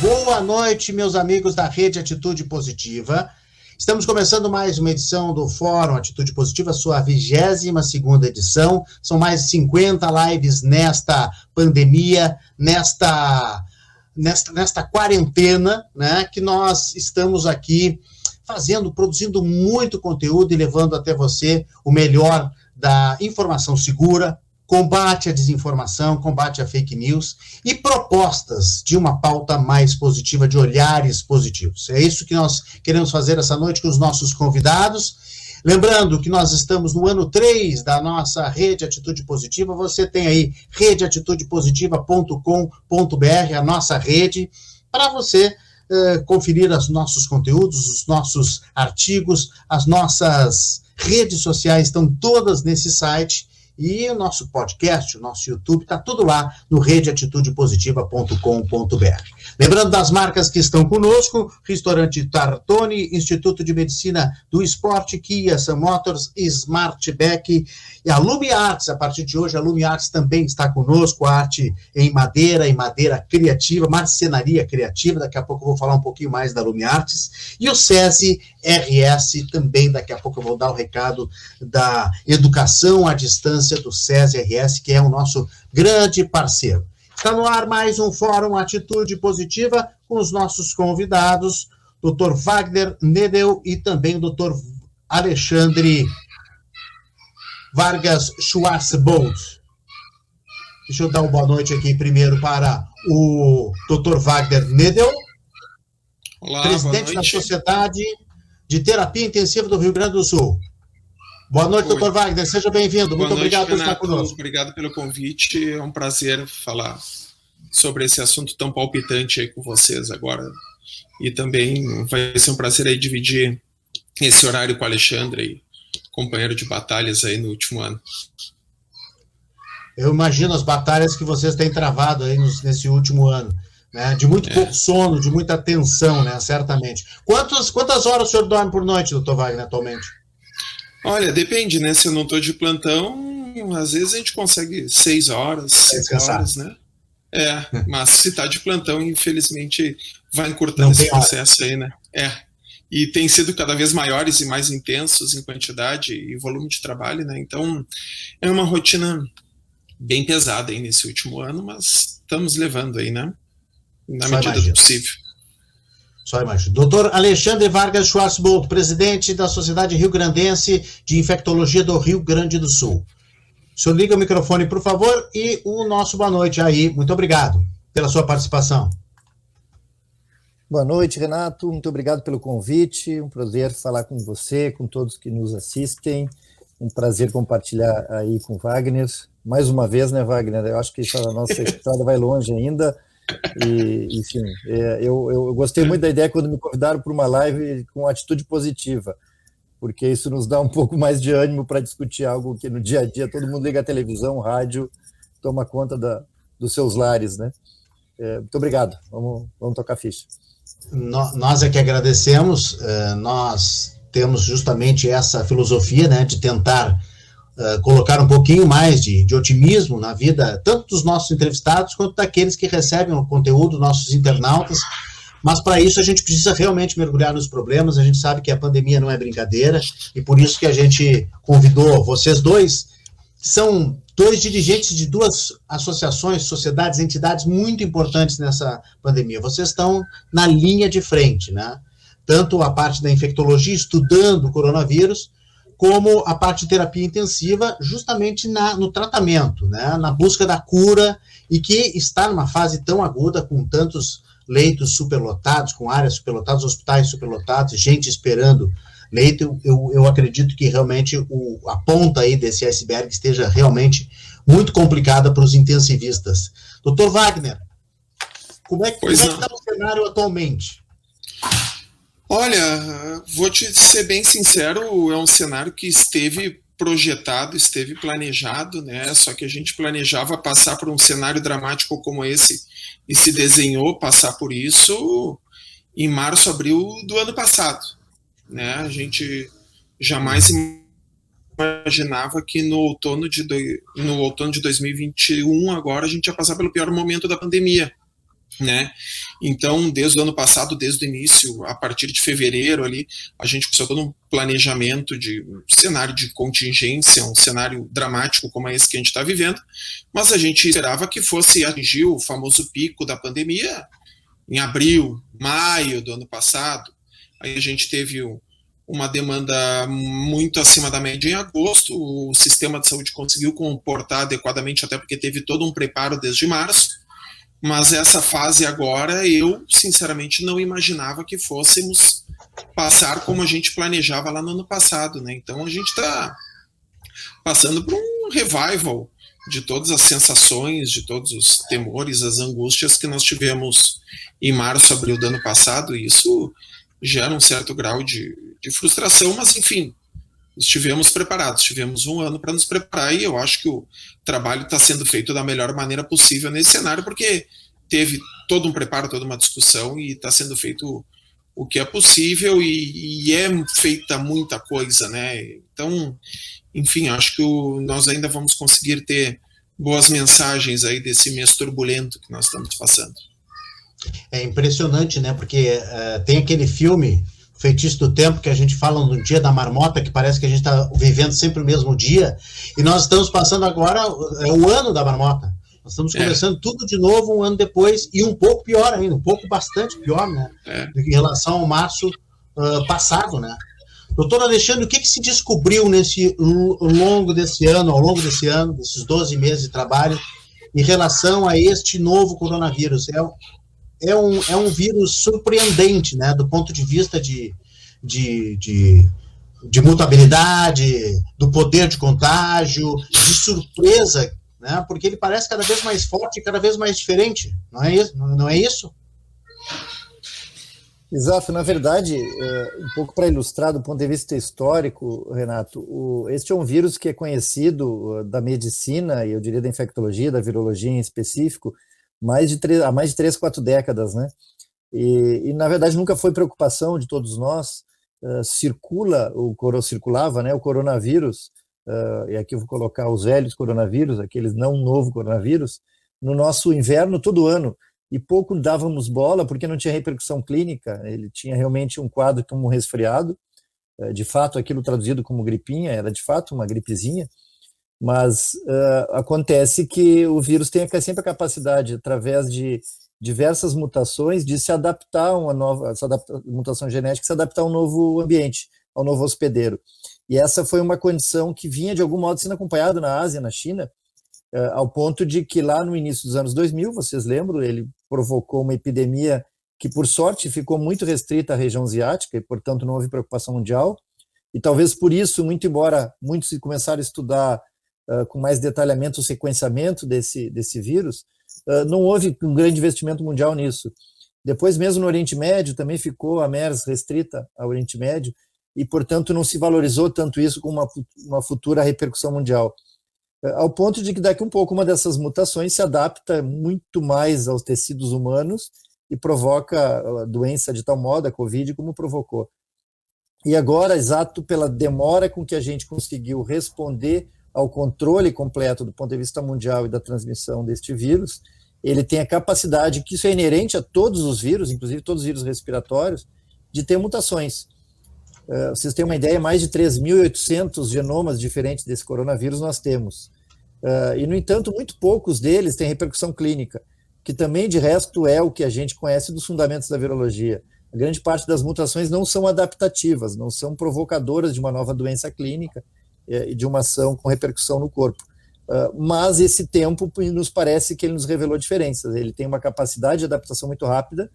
Boa noite, meus amigos da Rede Atitude Positiva. Estamos começando mais uma edição do Fórum Atitude Positiva, sua 22ª edição. São mais de 50 lives nesta pandemia, nesta quarentena, né, que nós estamos aqui produzindo muito conteúdo e levando até você o melhor da informação segura, combate à desinformação, combate à fake news e propostas de uma pauta mais positiva, de olhares positivos. É isso que nós queremos fazer essa noite com os nossos convidados. Lembrando que nós estamos no ano 3 da nossa Rede Atitude Positiva. Você tem aí redeatitudepositiva.com.br, a nossa rede, para você conferir os nossos conteúdos, os nossos artigos, as nossas redes sociais estão todas nesse site. E o nosso podcast, o nosso YouTube, está tudo lá no redeatitudepositiva.com.br. Lembrando das marcas que estão conosco: Restaurante Tartone, Instituto de Medicina do Esporte, Kia, Sun Motors, Smartback e a Lumi Arts. A partir de hoje, a Lumi Arts também está conosco, arte em madeira e madeira criativa, marcenaria criativa. Daqui a pouco eu vou falar um pouquinho mais da Lumi Arts. E o SESI RS também, daqui a pouco eu vou dar o recado da educação à distância do SESI RS, que é o nosso grande parceiro. Está no ar mais um Fórum Atitude Positiva com os nossos convidados, Dr. Wagner Nedel e também o Dr. Alexandre Vargas Schwarzbold. Deixa eu dar uma boa noite aqui primeiro para o Dr. Wagner Nedel, Olá, presidente da Sociedade de Terapia Intensiva do Rio Grande do Sul. Boa noite, doutor Wagner, seja bem-vindo. Muito obrigado por estar conosco. Obrigado pelo convite, é um prazer falar sobre esse assunto tão palpitante aí com vocês agora. E também vai ser um prazer aí dividir esse horário com o Alexandre, companheiro de batalhas aí no último ano. Eu imagino as batalhas que vocês têm travado aí nesse último ano, né? De muito pouco sono, de muita tensão, né? Certamente. Quantas horas o senhor dorme por noite, doutor Wagner, atualmente? Olha, depende, né? Se eu não estou de plantão, às vezes a gente consegue 6 horas, 5 horas, né? Mas se está de plantão, infelizmente, vai encurtando esse processo aí, né? E tem sido cada vez maiores e mais intensos em quantidade e volume de trabalho, né? Então, é uma rotina bem pesada aí nesse último ano, mas estamos levando aí, né? Na medida do possível. Só imagino. Doutor Alexandre Vargas Schwarzbold, presidente da Sociedade Rio Grandense de Infectologia do Rio Grande do Sul. O senhor liga o microfone, por favor, e o nosso boa noite aí. Muito obrigado pela sua participação. Boa noite, Renato. Muito obrigado pelo convite. Um prazer falar com você, com todos que nos assistem. Um prazer compartilhar aí com o Wagner. Mais uma vez, né, Wagner? Eu acho que a nossa estrada vai longe ainda. E, enfim, eu gostei muito da ideia quando me convidaram para uma live com atitude positiva, porque isso nos dá um pouco mais de ânimo para discutir algo que no dia a dia todo mundo liga a televisão, rádio, toma conta dos seus lares, né? Muito obrigado, vamos tocar ficha. Nós é que agradecemos, nós temos justamente essa filosofia, né, de tentar colocar um pouquinho mais de otimismo na vida, tanto dos nossos entrevistados, quanto daqueles que recebem o conteúdo, nossos internautas, mas para isso a gente precisa realmente mergulhar nos problemas. A gente sabe que a pandemia não é brincadeira, e por isso que a gente convidou vocês dois, que são dois dirigentes de duas associações, sociedades, entidades muito importantes nessa pandemia. Vocês estão na linha de frente, né? Tanto a parte da infectologia, estudando o coronavírus, como a parte de terapia intensiva, justamente no tratamento, né, na busca da cura, e que está numa fase tão aguda, com tantos leitos superlotados, com áreas superlotadas, hospitais superlotados, gente esperando leito. Eu acredito que realmente a ponta aí desse iceberg esteja realmente muito complicada para os intensivistas. Doutor Wagner, como é que está o cenário atualmente? Olha, vou te ser bem sincero, é um cenário que esteve projetado, esteve planejado, né? Só que a gente planejava passar por um cenário dramático como esse e se desenhou passar por isso em março, abril do ano passado, né? A gente jamais imaginava que no outono de 2021 agora a gente ia passar pelo pior momento da pandemia. né? Então, desde o ano passado, desde o início, a partir de fevereiro ali, a gente começou todo um planejamento de um cenário de contingência, um cenário dramático como esse que a gente está vivendo, mas a gente esperava que fosse atingir o famoso pico da pandemia em abril, maio do ano passado. Aí a gente teve uma demanda muito acima da média em agosto, o sistema de saúde conseguiu comportar adequadamente, até porque teve todo um preparo desde março. Mas essa fase agora, eu sinceramente não imaginava que fôssemos passar como a gente planejava lá no ano passado, né? Então a gente está passando por um revival de todas as sensações, de todos os temores, as angústias que nós tivemos em março, abril do ano passado, e isso gera um certo grau de frustração, mas enfim, estivemos preparados, tivemos um ano para nos preparar e eu acho que o trabalho está sendo feito da melhor maneira possível nesse cenário, porque teve todo um preparo, toda uma discussão e está sendo feito o que é possível e é feita muita coisa, né? Então, enfim, acho que nós ainda vamos conseguir ter boas mensagens aí desse mês turbulento que nós estamos passando. É impressionante, né? Porque tem aquele filme Feitiço do Tempo, que a gente fala no dia da marmota, que parece que a gente está vivendo sempre o mesmo dia, e nós estamos passando agora o ano da marmota. Nós estamos começando tudo de novo um ano depois, e um pouco pior ainda, bastante pior, né? Em relação ao março passado, né? Doutor Alexandre, o que se descobriu ao longo desse ano, desses 12 meses de trabalho, em relação a este novo coronavírus? É um vírus surpreendente, né, do ponto de vista de mutabilidade, do poder de contágio, de surpresa, né, porque ele parece cada vez mais forte e cada vez mais diferente, não é isso? Exato, na verdade, um pouco para ilustrar do ponto de vista histórico, Renato, este é um vírus que é conhecido da medicina, e eu diria da infectologia, da virologia em específico, há mais de 3, 4 décadas, né? E na verdade nunca foi preocupação de todos nós. Circulava, né, o coronavírus, e aqui eu vou colocar os velhos coronavírus, aqueles não novo coronavírus, no nosso inverno todo ano, e pouco dávamos bola porque não tinha repercussão clínica, ele tinha realmente um quadro como um resfriado, de fato aquilo traduzido como gripinha, era de fato uma gripezinha, mas acontece que o vírus tem sempre a capacidade, através de diversas mutações, de se adaptar a uma nova mutação genética, se adaptar a um novo ambiente, ao novo hospedeiro. E essa foi uma condição que vinha, de algum modo, sendo acompanhada na Ásia, na China, ao ponto de que lá no início dos anos 2000, vocês lembram, ele provocou uma epidemia que, por sorte, ficou muito restrita à região asiática e, portanto, não houve preocupação mundial. E talvez por isso, muito embora muitos começaram a estudar com mais detalhamento o sequenciamento desse vírus, não houve um grande investimento mundial nisso. Depois, mesmo no Oriente Médio, também ficou a MERS restrita ao Oriente Médio e, portanto, não se valorizou tanto isso com uma futura repercussão mundial. Ao ponto de que daqui um pouco uma dessas mutações se adapta muito mais aos tecidos humanos e provoca a doença de tal modo, a Covid, como provocou. E agora, exato pela demora com que a gente conseguiu responder ao controle completo do ponto de vista mundial e da transmissão deste vírus, ele tem a capacidade, que isso é inerente a todos os vírus, inclusive todos os vírus respiratórios, de ter mutações. Vocês têm uma ideia, mais de 3.800 genomas diferentes desse coronavírus nós temos. E, no entanto, muito poucos deles têm repercussão clínica, que também, de resto, é o que a gente conhece dos fundamentos da virologia. A grande parte das mutações não são adaptativas, não são provocadoras de uma nova doença clínica e de uma ação com repercussão no corpo. Mas esse tempo nos parece que ele nos revelou diferenças. Ele tem uma capacidade de adaptação muito rápida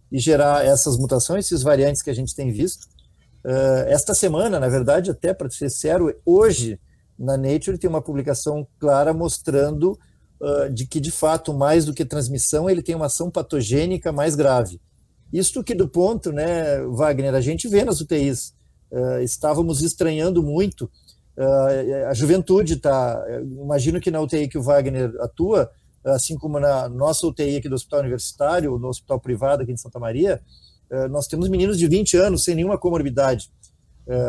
e gerar essas mutações, esses variantes que a gente tem visto. Esta semana, na verdade, até para ser sincero, hoje, na Nature, tem uma publicação clara mostrando de que, de fato, mais do que transmissão, ele tem uma ação patogênica mais grave. Isto que, do ponto, né, Wagner, a gente vê nas UTIs. Estávamos estranhando muito. A juventude imagino que na UTI que o Wagner atua, assim como na nossa UTI aqui do Hospital Universitário, no Hospital Privado aqui em Santa Maria, nós temos meninos de 20 anos sem nenhuma comorbidade,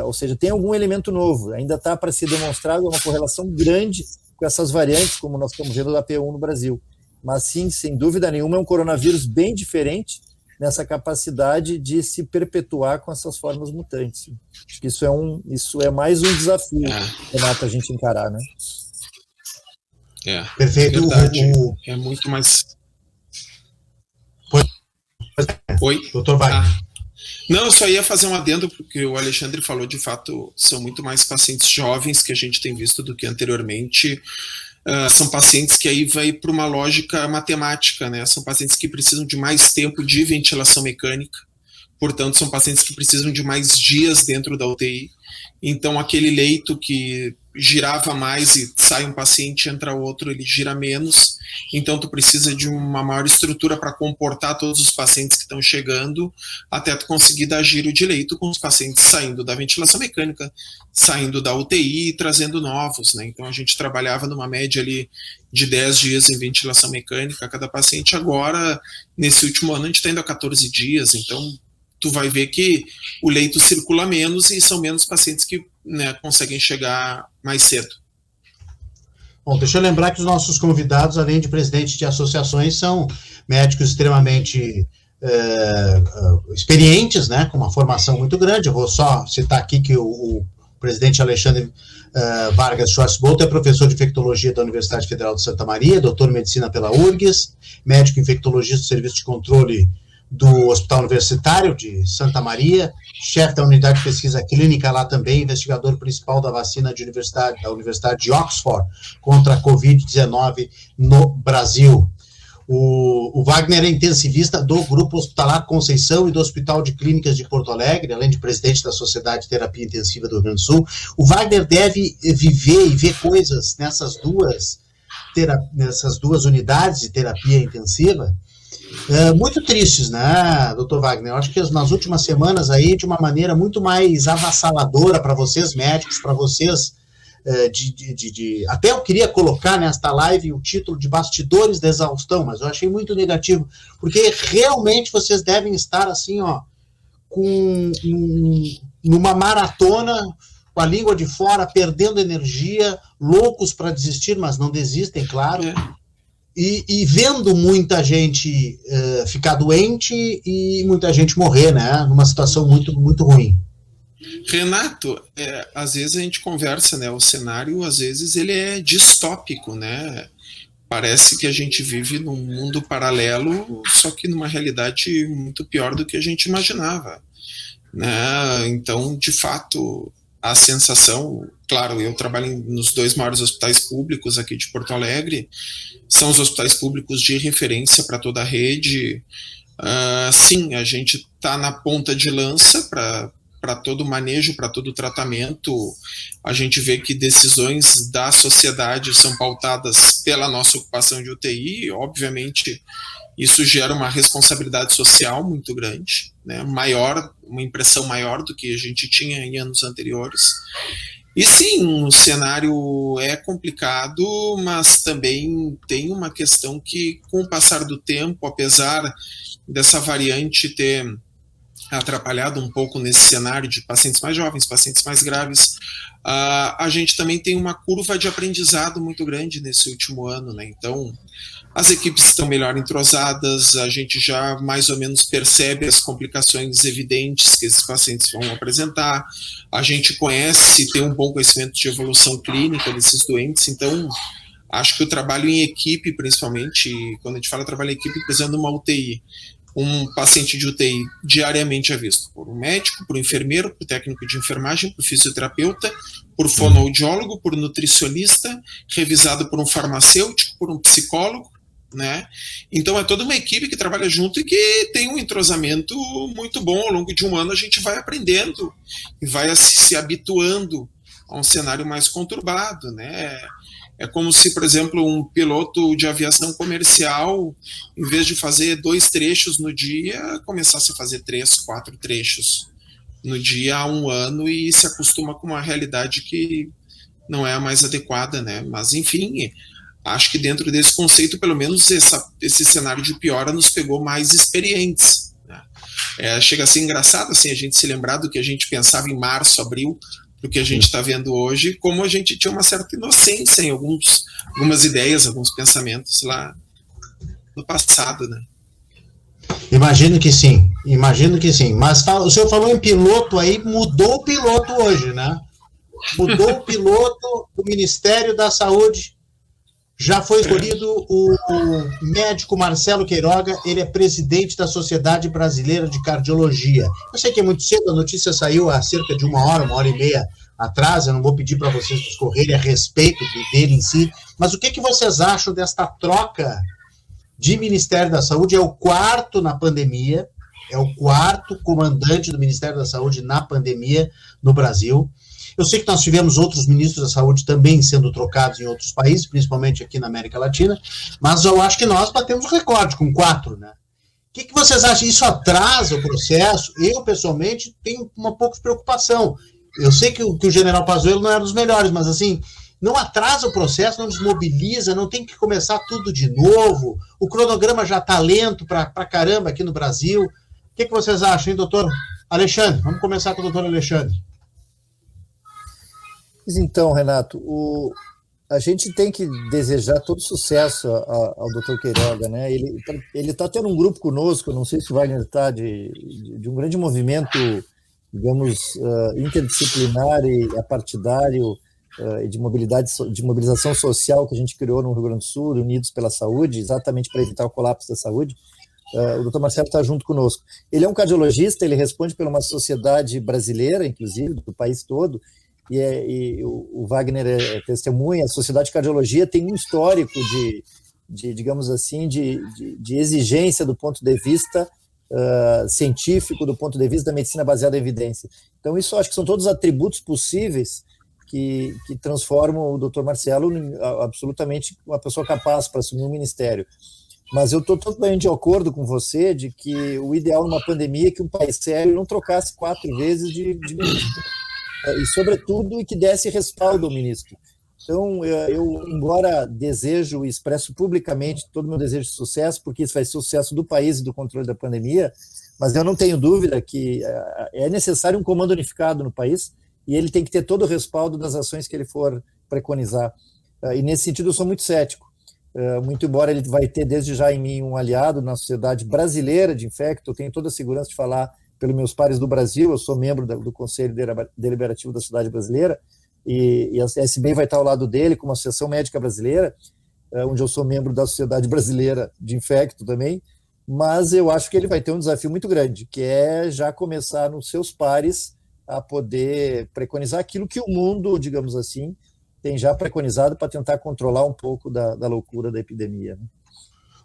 ou seja, tem algum elemento novo, ainda está para ser demonstrado uma correlação grande com essas variantes, como nós estamos vendo da P1 no Brasil, mas sim, sem dúvida nenhuma, é um coronavírus bem diferente nessa capacidade de se perpetuar com essas formas mutantes. Acho que isso é mais um desafio, Renato, a gente encarar, né? Perfeito. É muito mais... Oi? Doutor Wagner. Não, eu só ia fazer um adendo, porque o Alexandre falou, de fato, são muito mais pacientes jovens que a gente tem visto do que anteriormente. São pacientes que aí vai para uma lógica matemática, né? São pacientes que precisam de mais tempo de ventilação mecânica, portanto, são pacientes que precisam de mais dias dentro da UTI. Então, aquele leito que girava mais e sai um paciente, entra outro, ele gira menos. Então, tu precisa de uma maior estrutura para comportar todos os pacientes que estão chegando, até tu conseguir dar giro de leito com os pacientes saindo da ventilação mecânica, saindo da UTI e trazendo novos, né? Então, a gente trabalhava numa média ali de 10 dias em ventilação mecânica a cada paciente. Agora, nesse último ano, a gente está indo a 14 dias. Então, tu vai ver que o leito circula menos e são menos pacientes que, né, conseguem chegar mais cedo. Bom, deixa eu lembrar que os nossos convidados, além de presidentes de associações, são médicos extremamente experientes, né, com uma formação muito grande. Eu vou só citar aqui que o presidente Alexandre Vargas Schwarzbolt é professor de infectologia da Universidade Federal de Santa Maria, doutor em medicina pela URGS, médico infectologista do Serviço de Controle do Hospital Universitário de Santa Maria, chefe da unidade de pesquisa clínica lá também, investigador principal da vacina da Universidade de Oxford contra a Covid-19 no Brasil. O Wagner é intensivista do Grupo Hospitalar Conceição e do Hospital de Clínicas de Porto Alegre, além de presidente da Sociedade de Terapia Intensiva do Rio Grande do Sul. O Wagner deve viver e ver coisas nessas duas unidades de terapia intensiva muito tristes, né, doutor Wagner? Eu acho que nas últimas semanas aí, de uma maneira muito mais avassaladora para vocês médicos, para vocês, até eu queria colocar nesta live o título de Bastidores da Exaustão, mas eu achei muito negativo, porque realmente vocês devem estar assim, ó, numa maratona, com a língua de fora, perdendo energia, loucos para desistir, mas não desistem, claro. E vendo muita gente ficar doente e muita gente morrer, né? Numa situação muito, muito ruim. Renato, às vezes a gente conversa, né? O cenário, às vezes, ele é distópico, né? Parece que a gente vive num mundo paralelo, só que numa realidade muito pior do que a gente imaginava, né? Então, de fato, a sensação... Claro, eu trabalho nos 2 maiores hospitais públicos aqui de Porto Alegre, são os hospitais públicos de referência para toda a rede. Sim, a gente está na ponta de lança para todo o manejo, para todo o tratamento. A gente vê que decisões da sociedade são pautadas pela nossa ocupação de UTI. Obviamente, isso gera uma responsabilidade social muito grande, né? Uma impressão maior do que a gente tinha em anos anteriores. E sim, o cenário é complicado, mas também tem uma questão que, com o passar do tempo, apesar dessa variante ter atrapalhado um pouco nesse cenário de pacientes mais jovens, pacientes mais graves, a gente também tem uma curva de aprendizado muito grande nesse último ano, né? Então, as equipes estão melhor entrosadas, a gente já mais ou menos percebe as complicações evidentes que esses pacientes vão apresentar, a gente conhece e tem um bom conhecimento de evolução clínica desses doentes. Então, acho que o trabalho em equipe, principalmente, quando a gente fala trabalho em equipe, precisando de uma UTI, um paciente de UTI diariamente é visto por um médico, por um enfermeiro, por técnico de enfermagem, por fisioterapeuta, por fonoaudiólogo, por nutricionista, revisado por um farmacêutico, por um psicólogo, né? Então é toda uma equipe que trabalha junto e que tem um entrosamento muito bom. Ao longo de um ano a gente vai aprendendo e vai se habituando a um cenário mais conturbado, né? É como se, por exemplo, um piloto de aviação comercial, em vez de fazer 2 trechos no dia, começasse a fazer 3, 4 trechos no dia há um ano e se acostuma com uma realidade que não é a mais adequada, né? Mas, enfim, acho que dentro desse conceito, pelo menos esse cenário de piora nos pegou mais experientes, né? Chega a ser engraçado assim, a gente se lembrar do que a gente pensava em março, abril, do que a gente está vendo hoje, como a gente tinha uma certa inocência em algumas ideias, alguns pensamentos lá passado, né? Imagino que sim. Mas o senhor falou em piloto aí, mudou o piloto hoje, né? Mudou o piloto, o Ministério da Saúde. Já foi escolhido o médico Marcelo Queiroga, ele é presidente da Sociedade Brasileira de Cardiologia. Eu sei que é muito cedo, a notícia saiu há cerca de uma hora e meia atrás, eu não vou pedir para vocês discorrerem a respeito dele em si, mas o que vocês acham desta troca de Ministério da Saúde? É o quarto na pandemia, é o quarto comandante do Ministério da Saúde na pandemia no Brasil. Eu sei que nós tivemos outros ministros da saúde também sendo trocados em outros países, principalmente aqui na América Latina, mas eu acho que nós batemos o recorde com 4, né? O que vocês acham? Isso atrasa o processo? Eu, pessoalmente, tenho uma pouca preocupação. Eu sei que o general Pazuello não era dos melhores, mas assim, não atrasa o processo, não desmobiliza, não tem que começar tudo de novo. O cronograma já está lento pra caramba aqui no Brasil. O que vocês acham, hein, doutor Alexandre? Vamos começar com o doutor Alexandre. Então, Renato, a gente tem que desejar todo sucesso ao Dr. Queiroga, né? Ele está tendo um grupo conosco, não sei se o Wagner está, de um grande movimento, digamos, interdisciplinar e apartidário, de mobilização social que a gente criou no Rio Grande do Sul, Unidos pela Saúde, exatamente para evitar o colapso da saúde. O Dr. Marcelo está junto conosco. Ele é um cardiologista, ele responde por uma sociedade brasileira, inclusive, do país todo, e o Wagner é testemunha. A Sociedade de Cardiologia tem um histórico de digamos assim, de exigência do ponto de vista científico, do ponto de vista da medicina baseada em evidência. Então, isso acho que são todos atributos possíveis que transformam o Dr. Marcelo absolutamente uma pessoa capaz para assumir um ministério. Mas eu estou totalmente de acordo com você de que o ideal numa pandemia é que um país sério não trocasse 4 vezes de ministro. E, sobretudo, que desse respaldo ao ministro. Então, eu, embora desejo e expresso publicamente todo o meu desejo de sucesso, porque isso vai ser o sucesso do país e do controle da pandemia, mas eu não tenho dúvida que é necessário um comando unificado no país e ele tem que ter todo o respaldo das ações que ele for preconizar. E, nesse sentido, eu sou muito cético. Muito embora ele vai ter, desde já em mim, um aliado na Sociedade Brasileira de Infecto, eu tenho toda a segurança de falar pelos meus pares do Brasil, eu sou membro do Conselho Deliberativo da Sociedade Brasileira, e a SBEM vai estar ao lado dele, como Associação Médica Brasileira, onde eu sou membro da Sociedade Brasileira de Infecto também, mas eu acho que ele vai ter um desafio muito grande, que é já começar nos seus pares a poder preconizar aquilo que o mundo, digamos assim, tem já preconizado para tentar controlar um pouco da loucura da epidemia, né?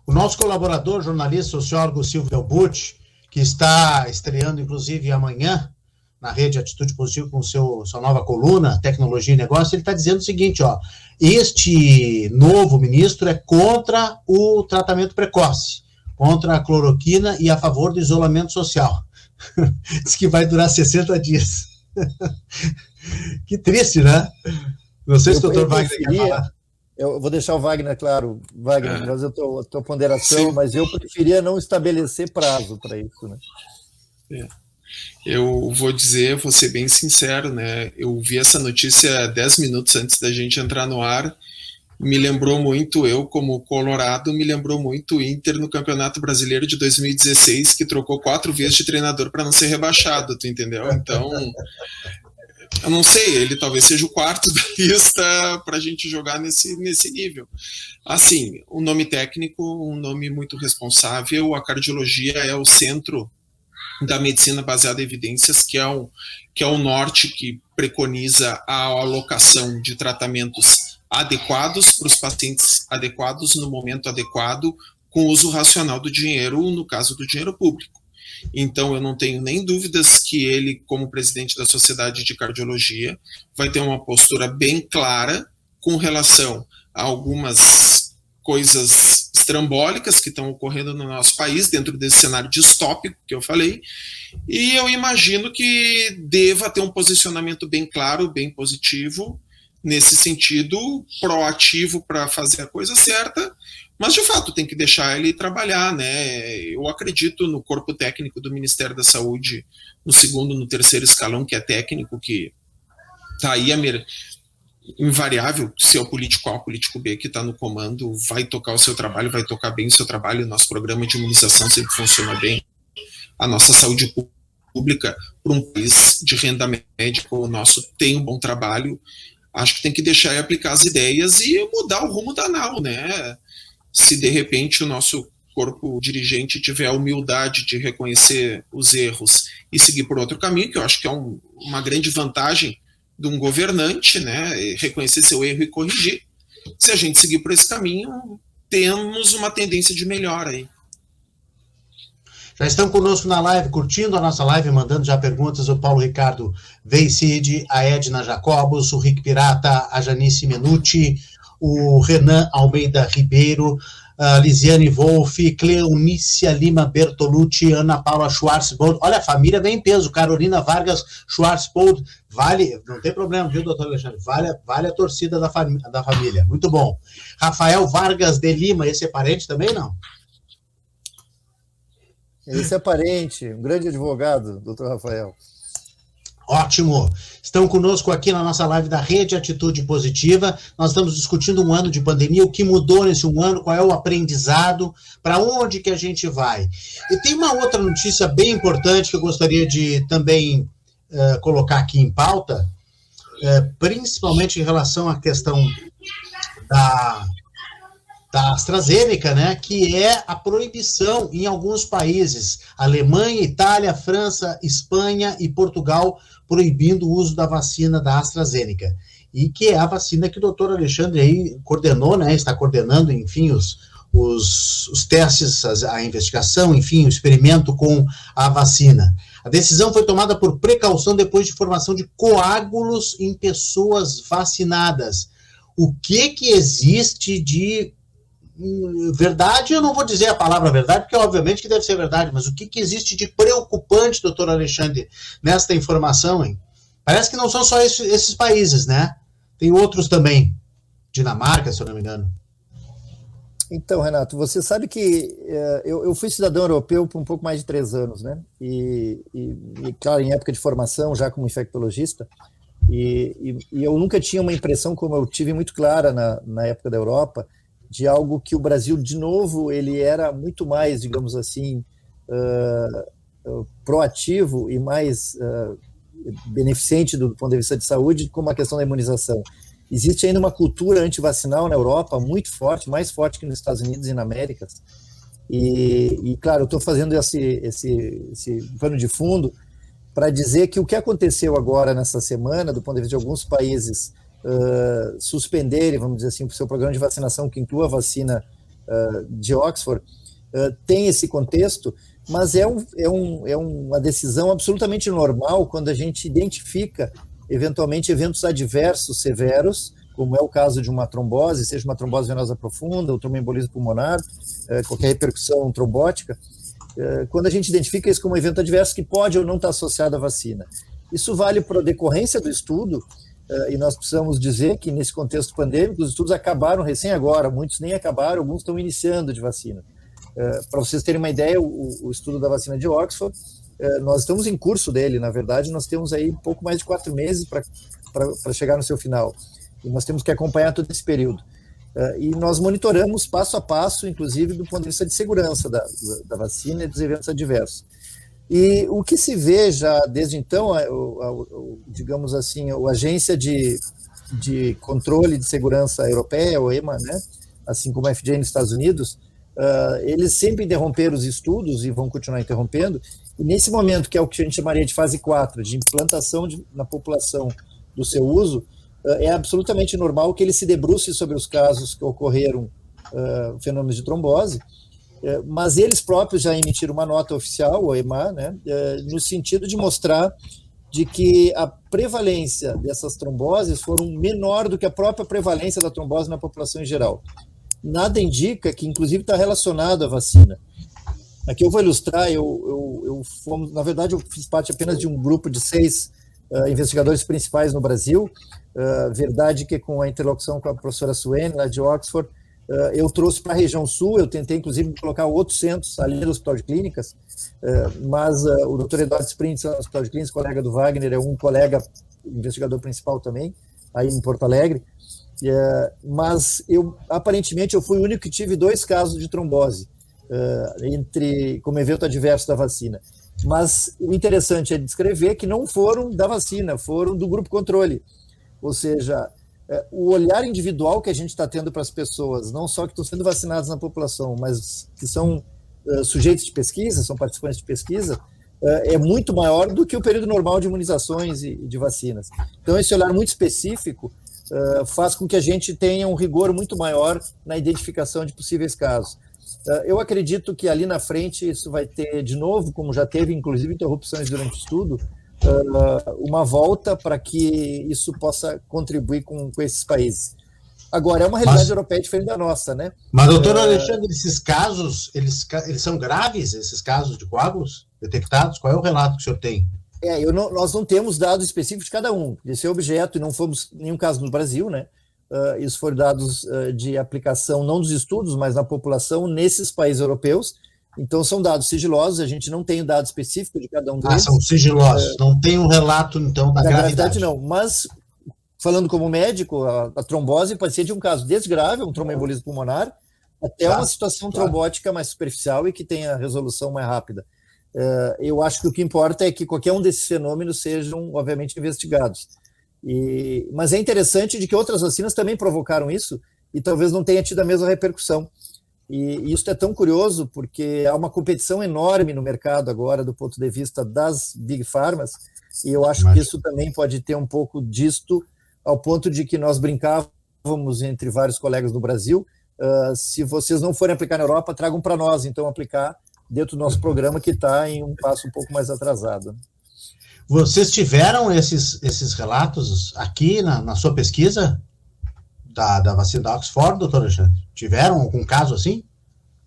O nosso colaborador, jornalista, sociólogo Silvio Delbucci, que está estreando, inclusive, amanhã, na Rede Atitude Positiva, com sua nova coluna, Tecnologia e Negócio, ele está dizendo o seguinte, este novo ministro é contra o tratamento precoce, contra a cloroquina e a favor do isolamento social. Diz que vai durar 60 dias. Que triste, né? Não sei se o doutor Wagner quer falar. Eu vou deixar o Wagner, claro, Wagner, fazer a tua ponderação, sim, mas eu preferia não estabelecer prazo para isso, né? Eu vou ser bem sincero, né? Eu vi essa notícia 10 minutos antes da gente entrar no ar, me lembrou muito, eu como colorado, me lembrou muito o Inter no Campeonato Brasileiro de 2016, que trocou 4 vezes de treinador para não ser rebaixado, tu entendeu? Então, eu não sei, ele talvez seja o quarto da lista para a gente jogar nesse nível. Assim, um nome técnico, um nome muito responsável, a cardiologia é o centro da medicina baseada em evidências, que é o norte que preconiza a alocação de tratamentos adequados para os pacientes adequados no momento adequado, com uso racional do dinheiro, no caso do dinheiro público. Então, eu não tenho nem dúvidas que ele, como presidente da Sociedade de Cardiologia, vai ter uma postura bem clara com relação a algumas coisas estrambólicas que estão ocorrendo no nosso país, dentro desse cenário distópico que eu falei, e eu imagino que deva ter um posicionamento bem claro, bem positivo, nesse sentido, proativo para fazer a coisa certa, mas, de fato, tem que deixar ele trabalhar, né? Eu acredito no corpo técnico do Ministério da Saúde, no segundo, no terceiro escalão, que é técnico, que está aí invariável, se é o político A ou o político B que está no comando, vai tocar o seu trabalho, vai tocar bem o seu trabalho. Nosso programa de imunização sempre funciona bem. A nossa saúde pública, para um país de renda média como o nosso, tem um bom trabalho. Acho que tem que deixar aplicar as ideias e mudar o rumo da nau, né? Se de repente o nosso corpo dirigente tiver a humildade de reconhecer os erros e seguir por outro caminho, que eu acho que é uma grande vantagem de um governante, né? Reconhecer seu erro e corrigir. Se a gente seguir por esse caminho, temos uma tendência de melhora aí. Já estão conosco na live, curtindo a nossa live, mandando já perguntas, o Paulo Ricardo Veicide, a Edna Jacobos, o Rick Pirata, a Janice Menucci, o Renan Almeida Ribeiro, a Lisiane Wolff, Cleonícia Lima Bertolucci, Ana Paula Schwarzbold. Olha, a família vem em peso. Carolina Vargas Schwarzbold. Vale, não tem problema, viu, doutor Alexandre? Vale a torcida da família. Muito bom. Rafael Vargas de Lima, esse é parente também, não? Esse é parente, um grande advogado, doutor Rafael. Ótimo. Estão conosco aqui na nossa live da Rede Atitude Positiva. Nós estamos discutindo um ano de pandemia, o que mudou nesse um ano, qual é o aprendizado, para onde que a gente vai. E tem uma outra notícia bem importante que eu gostaria de também colocar aqui em pauta, principalmente em relação à questão da AstraZeneca, né, que é a proibição em alguns países, Alemanha, Itália, França, Espanha e Portugal, proibindo o uso da vacina da AstraZeneca, e que é a vacina que o doutor Alexandre aí coordenou, né, está coordenando, enfim, os testes, a investigação, enfim, o experimento com a vacina. A decisão foi tomada por precaução depois de formação de coágulos em pessoas vacinadas. O que existe de verdade? Eu não vou dizer a palavra verdade, porque obviamente que deve ser verdade, mas o que existe de preocupante, doutor Alexandre, nesta informação, hein? Parece que não são só esses países, né? Tem outros também. Dinamarca, se eu não me engano. Então, Renato, você sabe que eu fui cidadão europeu por um pouco mais de 3 anos, né? E claro, em época de formação, já como infectologista, e eu nunca tinha uma impressão, como eu tive muito clara na época da Europa, de algo que o Brasil, de novo, ele era muito mais, digamos assim, proativo e mais beneficente do ponto de vista de saúde, como a questão da imunização. Existe ainda uma cultura antivacinal na Europa muito forte, mais forte que nos Estados Unidos e na América. E claro, eu estou fazendo esse pano de fundo para dizer que o que aconteceu agora nessa semana, do ponto de vista de alguns países suspenderem, vamos dizer assim, o seu programa de vacinação, que inclua a vacina de Oxford, tem esse contexto, mas é uma decisão absolutamente normal quando a gente identifica, eventualmente, eventos adversos severos, como é o caso de uma trombose, seja uma trombose venosa profunda, ou tromboembolismo pulmonar, qualquer repercussão trombótica, quando a gente identifica isso como um evento adverso que pode ou não estar associado à vacina. Isso vale para a decorrência do estudo, e nós precisamos dizer que, nesse contexto pandêmico, os estudos acabaram recém agora, muitos nem acabaram, alguns estão iniciando de vacina. Para vocês terem uma ideia, o estudo da vacina de Oxford, nós estamos em curso dele, na verdade, nós temos aí um pouco mais de 4 meses para chegar no seu final, e nós temos que acompanhar todo esse período. E nós monitoramos passo a passo, inclusive do ponto de vista de segurança da vacina e dos eventos adversos. E o que se vê já desde então, digamos assim, a Agência de Controle de Segurança Europeia, o EMA, né, assim como a FDA nos Estados Unidos, eles sempre interromperam os estudos e vão continuar interrompendo, e nesse momento, que é o que a gente chamaria de fase 4, de implantação na população do seu uso, é absolutamente normal que ele se debruce sobre os casos que ocorreram, fenômenos de trombose, mas eles próprios já emitiram uma nota oficial, o EMA, né, no sentido de mostrar de que a prevalência dessas tromboses foram menor do que a própria prevalência da trombose na população em geral. Nada indica que, inclusive, está relacionado à vacina. Aqui eu vou ilustrar, na verdade, eu fiz parte apenas de um grupo de 6 investigadores principais no Brasil, verdade que com a interlocução com a professora Suene, lá de Oxford, eu trouxe para a região sul, eu tentei, inclusive, colocar outros centros ali no Hospital de Clínicas, mas o Dr. Eduardo Sprintz, no Hospital de Clínicas, colega do Wagner, é um colega investigador principal também, aí em Porto Alegre, mas aparentemente eu fui o único que tive 2 casos de trombose como evento adverso da vacina. Mas o interessante é descrever que não foram da vacina, foram do grupo controle. Ou seja, o olhar individual que a gente está tendo para as pessoas, não só que estão sendo vacinadas na população, mas que são sujeitos de pesquisa, são participantes de pesquisa, é muito maior do que o período normal de imunizações e de vacinas. Então, esse olhar muito específico faz com que a gente tenha um rigor muito maior na identificação de possíveis casos. Eu acredito que ali na frente isso vai ter, de novo, como já teve, inclusive, interrupções durante o estudo, uma volta para que isso possa contribuir com esses países. Agora, é uma realidade europeia diferente da nossa, né? Mas, doutor Alexandre, esses casos, eles são graves, esses casos de coágulos detectados? Qual é o relato que o senhor tem? Nós não temos dados específicos de cada um desse objeto, e não fomos nenhum caso no Brasil, né? Isso foram dados de aplicação, não dos estudos, mas na população, nesses países europeus. Então, são dados sigilosos, a gente não tem o dado específico de cada um deles. São sigilosos, não tem um relato, então, da gravidade. Não, mas, falando como médico, a trombose pode ser de um caso desde grave, um tromboembolismo pulmonar, até uma situação trombótica mais superficial e que tenha resolução mais rápida. Eu acho que o que importa é que qualquer um desses fenômenos sejam, obviamente, investigados. Mas é interessante de que outras vacinas também provocaram isso e talvez não tenha tido a mesma repercussão. E isso é tão curioso porque há uma competição enorme no mercado agora do ponto de vista das Big Pharmas, e eu acho que isso também pode ter um pouco disto, ao ponto de que nós brincávamos entre vários colegas do Brasil, se vocês não forem aplicar na Europa, tragam para nós, então, aplicar dentro do nosso programa, que está em um passo um pouco mais atrasado. Vocês tiveram esses relatos aqui na sua pesquisa da vacina da Oxford, doutor Alexandre? Tiveram algum caso assim?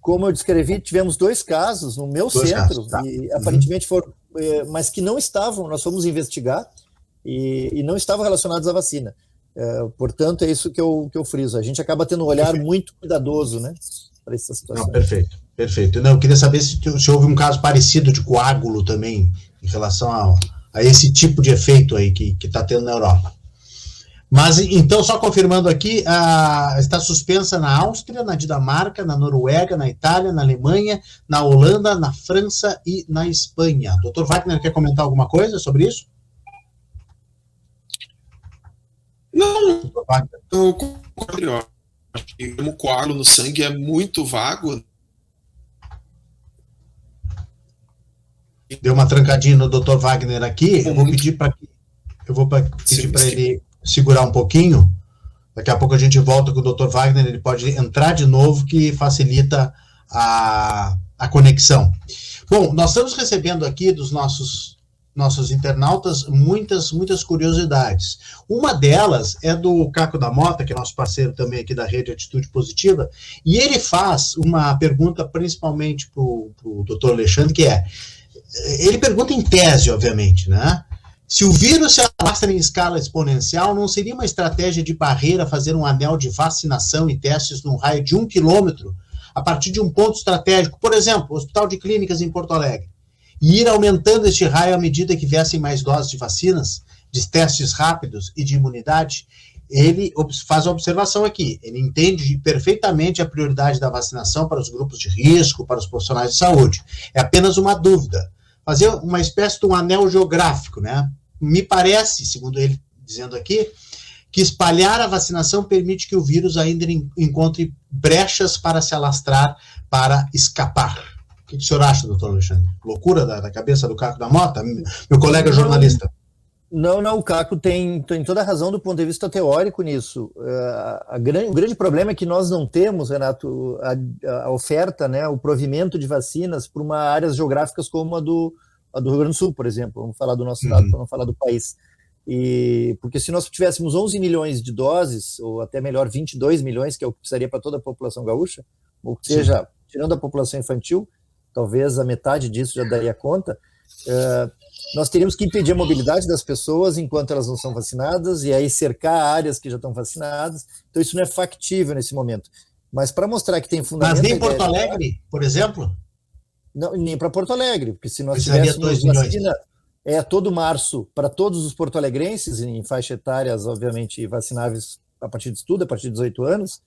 Como eu descrevi, tivemos 2 casos no meu centro, e aparentemente foram, mas que não estavam, nós fomos investigar, e não estavam relacionados à vacina. Portanto, é isso que eu friso. A gente acaba tendo um olhar muito cuidadoso, né, para essa situação. Não, perfeito. Não, eu queria saber se houve um caso parecido de coágulo também, em relação a esse tipo de efeito aí que está tendo na Europa. Mas, então, só confirmando aqui, está suspensa na Áustria, na Dinamarca, na Noruega, na Itália, na Alemanha, na Holanda, na França e na Espanha. Dr. Wagner, quer comentar alguma coisa sobre isso? Não, eu concordo. O coágulo no sangue é muito vago. Deu uma trancadinha no Dr. Wagner aqui, eu vou pedir para ele segurar um pouquinho. Daqui a pouco a gente volta com o Dr. Wagner, ele pode entrar de novo, que facilita a conexão. Bom, nós estamos recebendo aqui dos nossos internautas muitas curiosidades. Uma delas é do Caco da Mota, que é nosso parceiro também aqui da Rede Atitude Positiva, e ele faz uma pergunta principalmente para o Dr. Alexandre, que ele pergunta em tese, obviamente, né? Se o vírus se alastra em escala exponencial, não seria uma estratégia de barreira fazer um anel de vacinação e testes num raio de 1 quilômetro, a partir de um ponto estratégico, por exemplo, o Hospital de Clínicas em Porto Alegre, e ir aumentando este raio à medida que viessem mais doses de vacinas, de testes rápidos e de imunidade? Ele faz a observação aqui, ele entende perfeitamente a prioridade da vacinação para os grupos de risco, para os profissionais de saúde. É apenas uma dúvida. Fazer uma espécie de um anel geográfico, né? Me parece, segundo ele dizendo aqui, que espalhar a vacinação permite que o vírus ainda encontre brechas para se alastrar, para escapar. O que o senhor acha, doutor Alexandre? Loucura da cabeça do Caco da Mota? Meu colega jornalista. Não, o Caco tem toda a razão do ponto de vista teórico nisso. O grande problema é que nós não temos, Renato, a oferta, né, o provimento de vacinas para áreas geográficas como a do Rio Grande do Sul, por exemplo. Vamos falar do nosso estado, para não falar do país. Porque se nós tivéssemos 11 milhões de doses, ou até melhor, 22 milhões, que é o que precisaria para toda a população gaúcha, ou seja, tirando a população infantil, talvez a metade disso já daria conta, nós teríamos que impedir a mobilidade das pessoas enquanto elas não são vacinadas, e aí cercar áreas que já estão vacinadas. Então isso não é factível nesse momento. Mas para mostrar que tem fundamento... Mas nem Porto Alegre, por exemplo? Não, nem para Porto Alegre, porque se nós tivéssemos vacina... é todo março para todos os porto-alegrenses, em faixa etárias, obviamente, vacináveis a partir de estudo, a partir de 18 anos,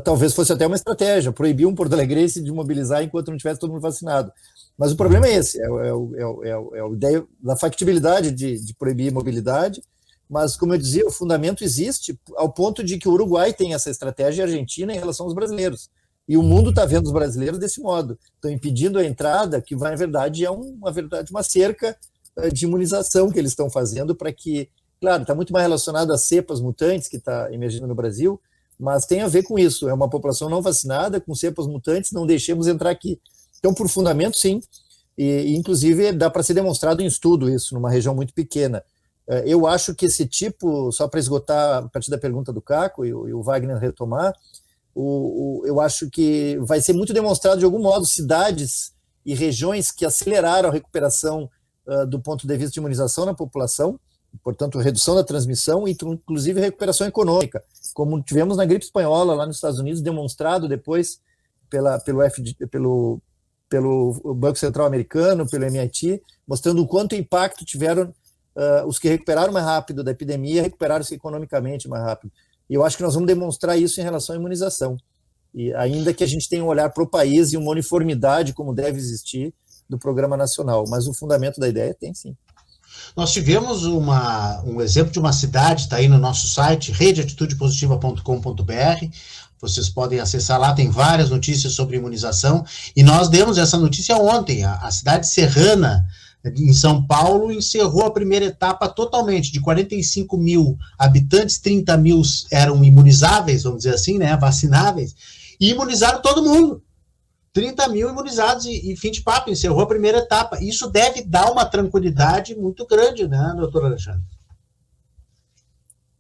talvez fosse até uma estratégia, proibir um porto-alegrense de mobilizar enquanto não tivesse todo mundo vacinado. Mas o problema é esse, é a ideia da factibilidade de proibir mobilidade, mas, como eu dizia, o fundamento existe ao ponto de que o Uruguai tem essa estratégia e a Argentina em relação aos brasileiros. E o mundo está vendo os brasileiros desse modo. Estão impedindo a entrada, que vai, na verdade, é uma cerca de imunização que eles estão fazendo para que, claro, está muito mais relacionado às cepas mutantes que está emergindo no Brasil, mas tem a ver com isso. É uma população não vacinada, com cepas mutantes, não deixemos entrar aqui. Então, por fundamento, sim. E inclusive, dá para ser demonstrado em estudo isso, numa região muito pequena. Eu acho que esse tipo, só para esgotar a partir da pergunta do Caco e o Wagner retomar, eu acho que vai ser muito demonstrado de algum modo cidades e regiões que aceleraram a recuperação do ponto de vista de imunização na população, portanto redução da transmissão e inclusive recuperação econômica, como tivemos na gripe espanhola lá nos Estados Unidos, demonstrado depois pelo Banco Central Americano, pelo MIT, mostrando o quanto impacto tiveram os que recuperaram mais rápido da epidemia, recuperaram-se economicamente mais rápido. E eu acho que nós vamos demonstrar isso em relação à imunização. E ainda que a gente tenha um olhar para o país e uma uniformidade, como deve existir, do Programa Nacional. Mas o fundamento da ideia tem sim. Nós tivemos um exemplo de uma cidade, está aí no nosso site, redeatitudepositiva.com.br. Vocês podem acessar lá, tem várias notícias sobre imunização. E nós demos essa notícia ontem. A cidade serrana, em São Paulo, encerrou a primeira etapa totalmente, de 45 mil habitantes, 30 mil eram imunizáveis, vamos dizer assim, né, vacináveis, e imunizaram todo mundo. 30 mil imunizados e fim de papo, encerrou a primeira etapa. Isso deve dar uma tranquilidade muito grande, né, doutor Alexandre?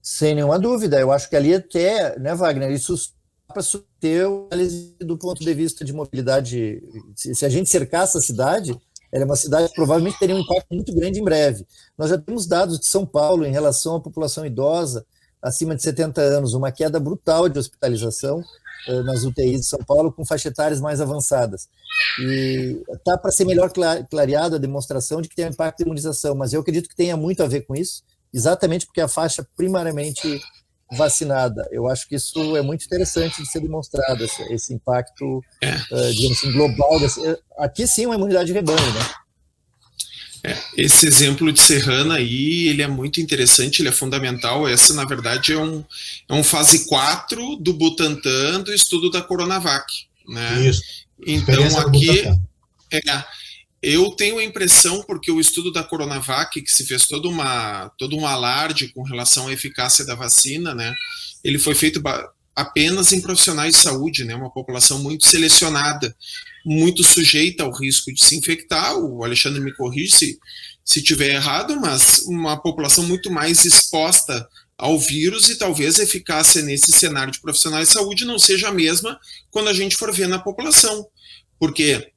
Sem nenhuma dúvida. Eu acho que ali até, né, Wagner, isso para ter o análise do ponto de vista de mobilidade. Se a gente cercar essa cidade, ela é uma cidade que provavelmente teria um impacto muito grande em breve. Nós já temos dados de São Paulo em relação à população idosa acima de 70 anos, uma queda brutal de hospitalização nas UTIs de São Paulo, com faixa etárias mais avançadas. E está para ser melhor clareada a demonstração de que tem um impacto de imunização, mas eu acredito que tenha muito a ver com isso, exatamente porque a faixa primariamente vacinada. Eu acho que isso é muito interessante de ser demonstrado, esse impacto, digamos assim, global. Aqui sim, uma imunidade de rebanho, né? Esse exemplo de Serrana aí, ele é muito interessante, ele é fundamental. Essa, na verdade, é um fase 4 do Butantan, do estudo da Coronavac, né? Isso. Então, aqui, eu tenho a impressão, porque o estudo da Coronavac, que se fez todo um alarde com relação à eficácia da vacina, né? Ele foi feito apenas em profissionais de saúde, né? Uma população muito selecionada, muito sujeita ao risco de se infectar. O Alexandre me corrige se tiver errado, mas uma população muito mais exposta ao vírus, e talvez a eficácia nesse cenário de profissionais de saúde não seja a mesma quando a gente for ver na população, porque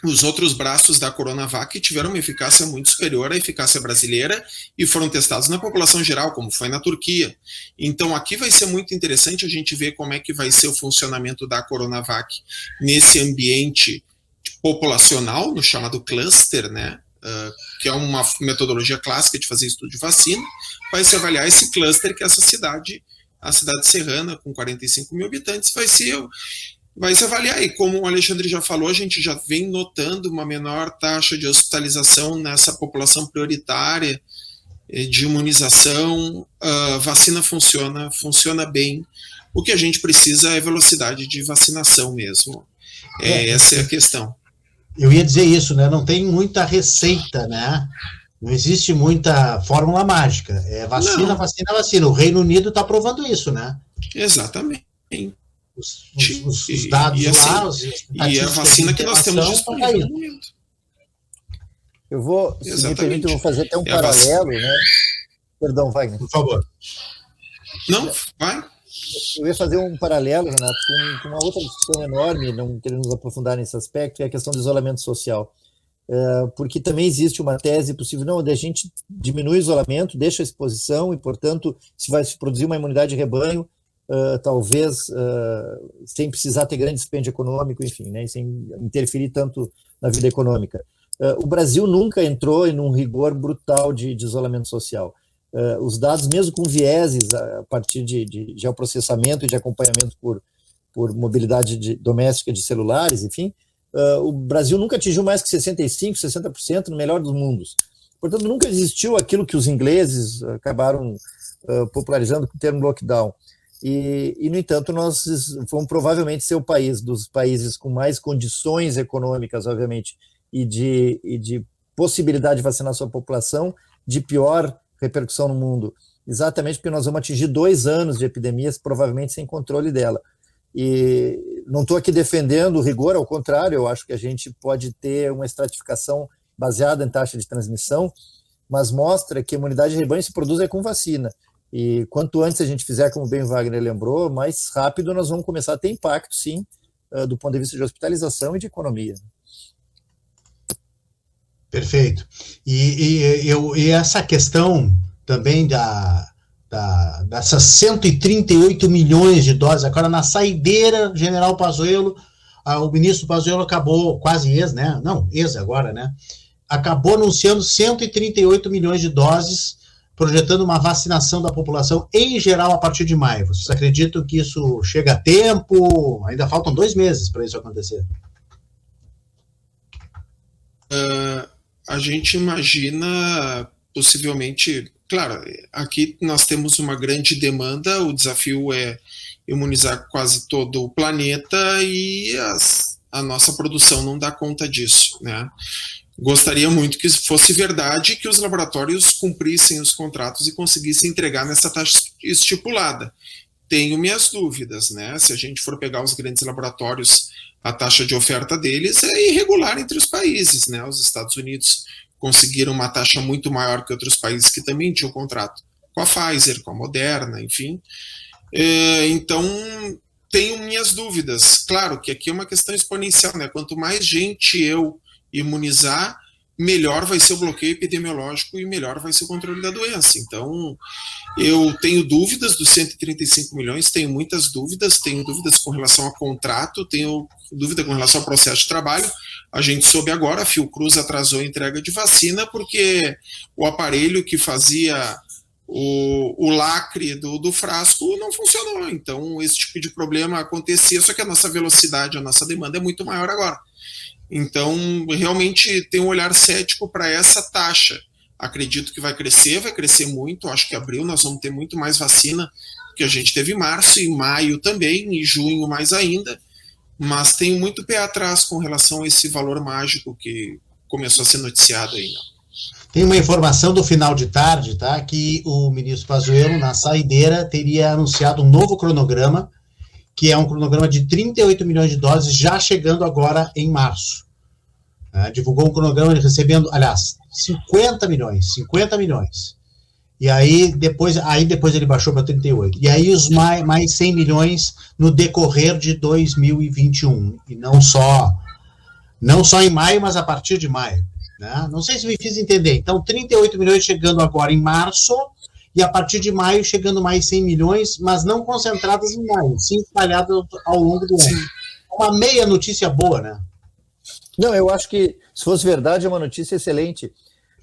os outros braços da Coronavac tiveram uma eficácia muito superior à eficácia brasileira e foram testados na população geral, como foi na Turquia. Então, aqui vai ser muito interessante a gente ver como é que vai ser o funcionamento da Coronavac nesse ambiente populacional, no chamado cluster, né? Que é uma metodologia clássica de fazer estudo de vacina. Vai se avaliar esse cluster que essa cidade, a cidade serrana, com 45 mil habitantes, vai se avaliar. E como o Alexandre já falou, a gente já vem notando uma menor taxa de hospitalização nessa população prioritária de imunização. A vacina funciona bem. O que a gente precisa é velocidade de vacinação mesmo. Essa é a questão. Eu ia dizer isso, né? Não tem muita receita, né? Não existe muita fórmula mágica. É vacina, não. Vacina. O Reino Unido está provando isso, né? Exatamente. Os dados lá, e a vacina que nós temos disponível no momento. Eu vou, se me permite, eu vou fazer até um paralelo, né? Perdão, Wagner. Por favor. Não, vai. Eu ia fazer um paralelo, Renato, com uma outra discussão enorme, não querendo nos aprofundar nesse aspecto, é a questão do isolamento social. Porque também existe uma tese possível, não, a gente diminui o isolamento, deixa a exposição e, portanto, se vai se produzir uma imunidade de rebanho, talvez sem precisar ter grande dispêndio econômico, enfim, né, sem interferir tanto na vida econômica. O Brasil nunca entrou em um rigor brutal de isolamento social. Os dados, mesmo com vieses a partir de geoprocessamento e de acompanhamento por mobilidade doméstica de celulares, enfim, o Brasil nunca atingiu mais que 65%, 60% no melhor dos mundos. Portanto, nunca existiu aquilo que os ingleses acabaram popularizando com o termo lockdown. E, no entanto, nós vamos provavelmente ser o país dos países com mais condições econômicas, obviamente, e de possibilidade de vacinar sua população, de pior repercussão no mundo, exatamente porque nós vamos atingir 2 anos de epidemias, provavelmente sem controle dela. E não estou aqui defendendo o rigor, ao contrário, eu acho que a gente pode ter uma estratificação baseada em taxa de transmissão, mas mostra que a imunidade de rebanho se produz com vacina. E quanto antes a gente fizer, como bem o Wagner lembrou, mais rápido nós vamos começar a ter impacto, sim, do ponto de vista de hospitalização e de economia. Perfeito. E essa questão também dessas 138 milhões de doses, agora na saideira, General Pazuello, o ministro Pazuello acabou, quase né? Não, agora, né? Acabou anunciando 138 milhões de doses, projetando uma vacinação da população em geral a partir de maio. Vocês acreditam que isso chega a tempo? Ainda faltam 2 meses para isso acontecer. A gente imagina, possivelmente, claro, aqui nós temos uma grande demanda, o desafio é imunizar quase todo o planeta e a nossa produção não dá conta disso, né? Gostaria muito que fosse verdade, que os laboratórios cumprissem os contratos e conseguissem entregar nessa taxa estipulada. Tenho minhas dúvidas, né? Se a gente for pegar os grandes laboratórios, a taxa de oferta deles é irregular entre os países, né? Os Estados Unidos conseguiram uma taxa muito maior que outros países que também tinham contrato com a Pfizer, com a Moderna, enfim. Então, tenho minhas dúvidas. Claro que aqui é uma questão exponencial, né? Quanto mais gente eu imunizar, melhor vai ser o bloqueio epidemiológico e melhor vai ser o controle da doença. Então, eu tenho dúvidas dos 135 milhões, tenho muitas dúvidas, tenho dúvidas com relação a contrato, tenho dúvida com relação ao processo de trabalho. A gente soube agora, a Fiocruz atrasou a entrega de vacina porque o aparelho que fazia o lacre do frasco não funcionou. Então, esse tipo de problema acontecia, só que a nossa velocidade, a nossa demanda é muito maior agora. Então, realmente tem um olhar cético para essa taxa. Acredito que vai crescer muito. Acho que em abril nós vamos ter muito mais vacina que a gente teve em março, em maio também, em junho mais ainda. Mas tenho muito pé atrás com relação a esse valor mágico que começou a ser noticiado aí. Tem uma informação do final de tarde, tá? Que o ministro Pazuello, na saideira, teria anunciado um novo cronograma, que é um cronograma de 38 milhões de doses, já chegando agora em março. Divulgou um cronograma recebendo, aliás, 50 milhões. E aí depois ele baixou para 38. E aí os mais 100 milhões no decorrer de 2021. E não só em maio, mas a partir de maio. Né? Não sei se me fiz entender. Então, 38 milhões chegando agora em março, e a partir de maio chegando mais 100 milhões, mas não concentradas em maio, sim espalhadas ao longo do ano. Uma meia notícia boa, né? Não, eu acho que, se fosse verdade, é uma notícia excelente.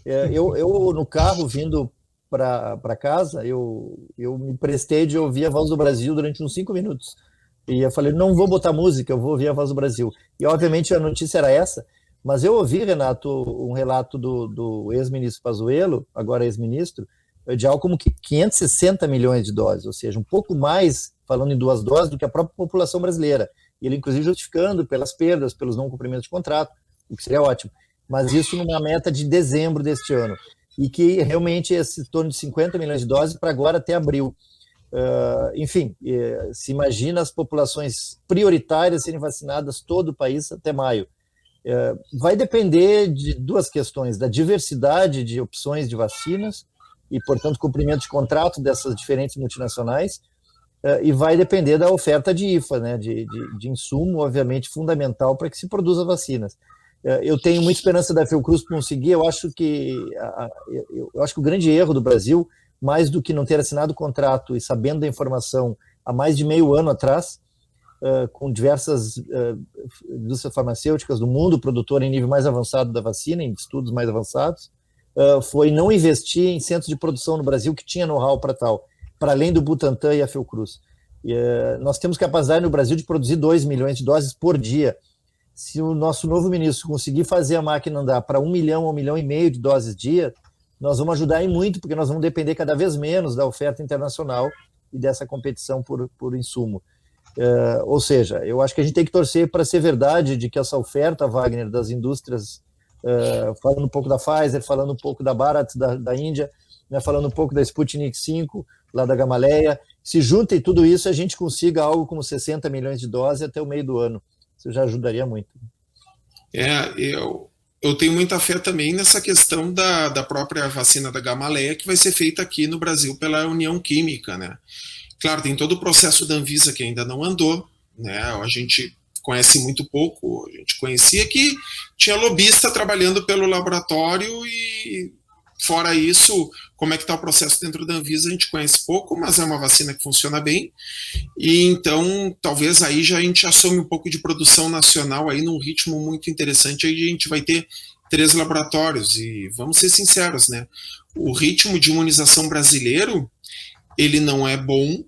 Eu no carro, vindo para casa, eu me prestei de ouvir a Voz do Brasil durante uns 5 minutos. E eu falei, não vou botar música, eu vou ouvir a Voz do Brasil. E, obviamente, a notícia era essa, mas eu ouvi, Renato, um relato do ex-ministro Pazuello, agora ex-ministro, de algo como 560 milhões de doses, ou seja, um pouco mais, falando em 2 doses, do que a própria população brasileira. E ele, inclusive, justificando pelas perdas, pelos não cumprimentos de contrato, o que seria ótimo. Mas isso numa meta de dezembro deste ano. E que realmente esse torno de 50 milhões de doses para agora até abril. Enfim, se imagina as populações prioritárias serem vacinadas todo o país até maio. Vai depender de 2 questões, da diversidade de opções de vacinas e, portanto, cumprimento de contrato dessas diferentes multinacionais, e vai depender da oferta de IFA, né, de insumo, obviamente, fundamental para que se produza vacinas. Eu tenho muita esperança da Fiocruz conseguir. Eu acho que o grande erro do Brasil, mais do que não ter assinado o contrato e sabendo da informação há mais de meio ano atrás, com diversas indústrias farmacêuticas do mundo, produtor em nível mais avançado da vacina, em estudos mais avançados, foi não investir em centros de produção no Brasil que tinha know-how para tal, para além do Butantan e a Fiocruz. Nós temos capacidade no Brasil de produzir 2 milhões de doses por dia. Se o nosso novo ministro conseguir fazer a máquina andar para 1 milhão, 1,5 milhão de doses dia, nós vamos ajudar em muito, porque nós vamos depender cada vez menos da oferta internacional e dessa competição por insumo. Ou seja, eu acho que a gente tem que torcer para ser verdade de que essa oferta, Wagner, das indústrias, falando um pouco da Pfizer, falando um pouco da Bharat, da Índia, né, falando um pouco da Sputnik 5, lá da Gamaleya, se junta e tudo isso, a gente consiga algo como 60 milhões de doses até o meio do ano. Isso já ajudaria muito. Eu tenho muita fé também nessa questão da própria vacina da Gamaleya, que vai ser feita aqui no Brasil pela União Química, né? Claro, tem todo o processo da Anvisa que ainda não andou, né? A gente conhece muito pouco, a gente conhecia que tinha lobista trabalhando pelo laboratório e, fora isso, como é que está o processo dentro da Anvisa, a gente conhece pouco, mas é uma vacina que funciona bem, e então talvez aí já a gente assume um pouco de produção nacional aí num ritmo muito interessante, aí a gente vai ter 3 laboratórios, e vamos ser sinceros, né? O ritmo de imunização brasileiro, ele não é bom,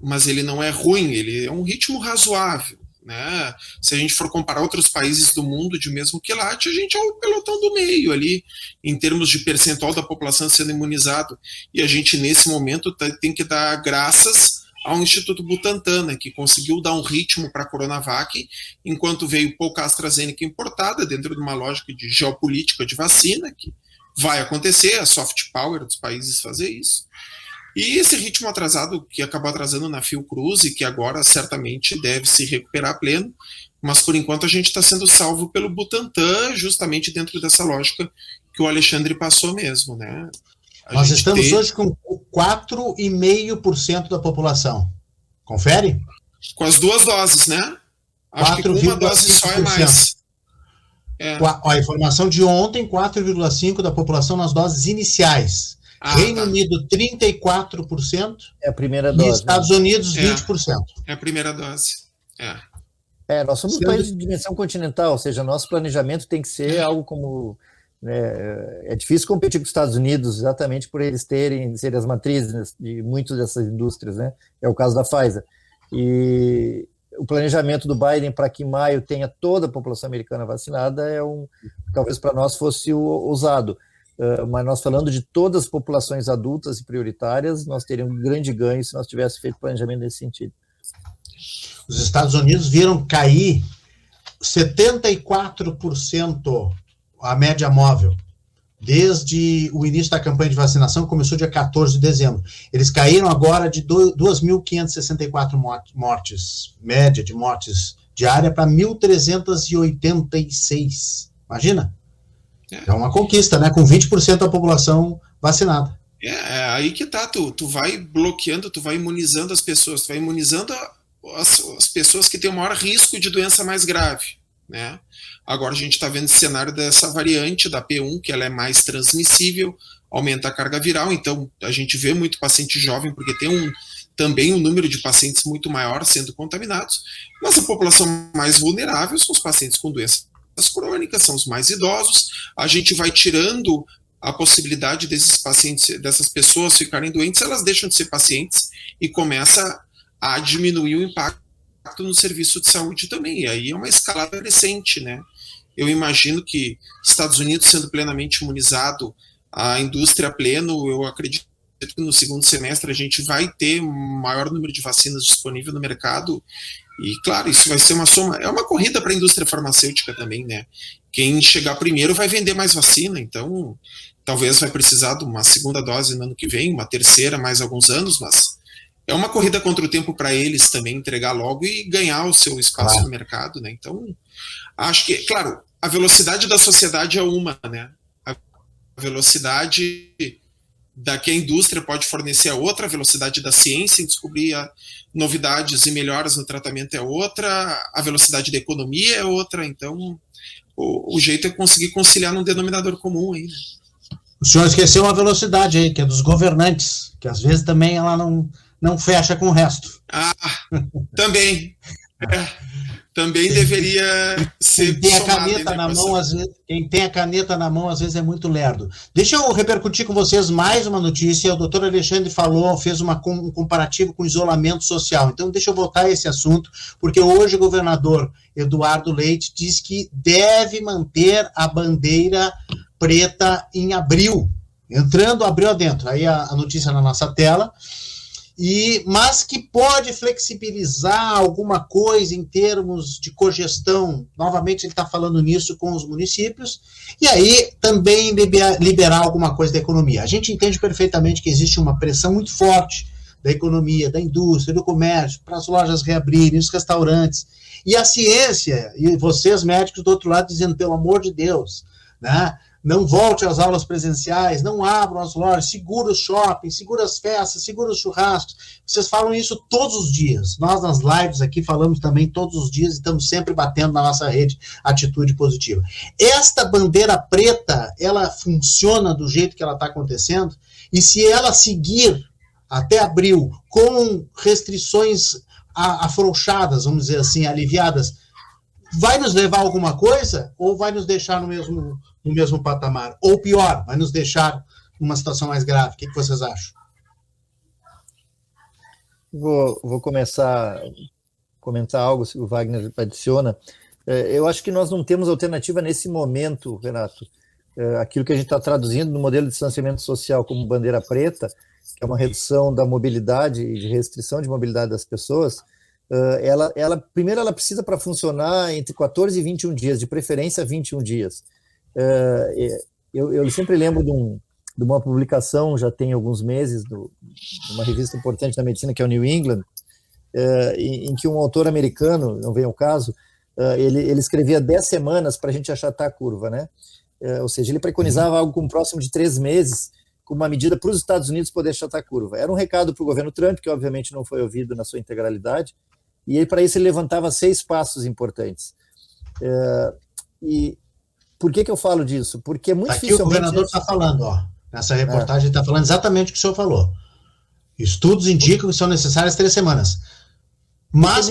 mas ele não é ruim, ele é um ritmo razoável, né? Se a gente for comparar outros países do mundo de mesmo quilate, a gente é o pelotão do meio ali, em termos de percentual da população sendo imunizado, e a gente nesse momento tem que dar graças ao Instituto Butantan, né, que conseguiu dar um ritmo para a Coronavac, enquanto veio pouca AstraZeneca importada, dentro de uma lógica de geopolítica de vacina, que vai acontecer, a soft power dos países fazer isso. E esse ritmo atrasado, que acabou atrasando na Fiocruz e que agora certamente deve se recuperar a pleno, mas por enquanto a gente está sendo salvo pelo Butantan, justamente dentro dessa lógica que o Alexandre passou mesmo, né? Nós estamos hoje com 4,5% da população. Confere? Com as 2 doses, né? Acho que com uma dose só é mais. A informação de ontem, 4,5% da população nas doses iniciais. Reino Unido, 34%. É a primeira dose. E Estados Unidos, 20%. É a primeira dose. Nós somos um país de dimensão continental, ou seja, nosso planejamento tem que ser algo como... É difícil competir com os Estados Unidos, exatamente por eles serem as matrizes de muitas dessas indústrias, né? É o caso da Pfizer. E o planejamento do Biden para que em maio tenha toda a população americana vacinada talvez para nós fosse ousado. Mas nós falando de todas as populações adultas e prioritárias, nós teríamos um grande ganho se nós tivéssemos feito planejamento nesse sentido. Os Estados Unidos viram cair 74% a média móvel, desde o início da campanha de vacinação, que começou dia 14 de dezembro. Eles caíram agora de 2.564 mortes, média de mortes diária, para 1.386. Imagina? É uma conquista, né? Com 20% da população vacinada. Aí que tá, tu vai bloqueando, tu vai imunizando as pessoas, tu vai imunizando as pessoas que têm o maior risco de doença mais grave, né? Agora a gente está vendo o cenário dessa variante da P1, que ela é mais transmissível, aumenta a carga viral, então a gente vê muito paciente jovem, porque tem também um número de pacientes muito maior sendo contaminados, mas a população mais vulnerável são os pacientes com doenças crônicas, são os mais idosos. A gente vai tirando a possibilidade desses pacientes, dessas pessoas ficarem doentes, elas deixam de ser pacientes e começa a diminuir o impacto no serviço de saúde também, e aí é uma escalada crescente, né? Eu imagino que Estados Unidos sendo plenamente imunizado, a indústria pleno, eu acredito que no segundo semestre a gente vai ter um maior número de vacinas disponível no mercado, e claro, isso vai ser uma soma, é uma corrida para a indústria farmacêutica também, né? Quem chegar primeiro vai vender mais vacina, então talvez vai precisar de uma segunda dose no ano que vem, uma terceira, mais alguns anos, mas é uma corrida contra o tempo para eles também entregar logo e ganhar o seu espaço no mercado, né? Então, acho que, claro, a velocidade da sociedade é uma, né? A velocidade da que a indústria pode fornecer é outra, a velocidade da ciência em descobrir novidades e melhoras no tratamento é outra, a velocidade da economia é outra, então o jeito é conseguir conciliar num denominador comum aí, né? O senhor esqueceu uma velocidade aí, que é dos governantes, que às vezes também ela não fecha com o resto. Também. Também deveria ser quem tem a caneta na mão, às vezes, quem tem a caneta na mão, às vezes é muito lerdo. Deixa eu repercutir com vocês mais uma notícia. O doutor Alexandre fez um comparativo com isolamento social. Então, deixa eu voltar a esse assunto, porque hoje o governador Eduardo Leite diz que deve manter a bandeira preta em abril, entrando abril adentro. Aí a notícia na nossa tela. Mas que pode flexibilizar alguma coisa em termos de cogestão. Novamente, ele está falando nisso com os municípios, e aí também liberar alguma coisa da economia. A gente entende perfeitamente que existe uma pressão muito forte da economia, da indústria, do comércio, para as lojas reabrirem, os restaurantes, e a ciência, e vocês médicos do outro lado dizendo, pelo amor de Deus, né? Não volte às aulas presenciais, não abram as lojas, segura os shoppings, segura as festas, segura os churrascos. Vocês falam isso todos os dias. Nós, nas lives aqui, falamos também todos os dias e estamos sempre batendo na nossa rede Atitude Positiva. Esta bandeira preta, ela funciona do jeito que ela está acontecendo, e se ela seguir até abril com restrições afrouxadas, vamos dizer assim, aliviadas, vai nos levar a alguma coisa ou vai nos deixar no mesmo patamar? Ou pior, vai nos deixar numa situação mais grave? O que vocês acham? Vou começar a comentar algo, se o Wagner adiciona. Eu acho que nós não temos alternativa nesse momento, Renato. Aquilo que a gente está traduzindo no modelo de distanciamento social como bandeira preta, que é uma redução da mobilidade e de restrição de mobilidade das pessoas, primeiro ela precisa, para funcionar, entre 14 e 21 dias, de preferência 21 dias. Eu sempre lembro de uma publicação, já tem alguns meses, de uma revista importante da medicina, que é o New England, em que um autor americano, não vem ao caso, ele escrevia 10 semanas para a gente achatar a curva, né? Ou seja, ele preconizava algo com próximo de 3 meses, com uma medida para os Estados Unidos poder achatar a curva. Era um recado para o governo Trump, que obviamente não foi ouvido na sua integralidade, e aí, para isso, ele levantava 6 passos importantes. E por que eu falo disso? Porque muito dificilmente... Aqui o governador está falando, nessa reportagem, está falando exatamente o que o senhor falou. Estudos indicam que são necessárias 3 semanas. Mas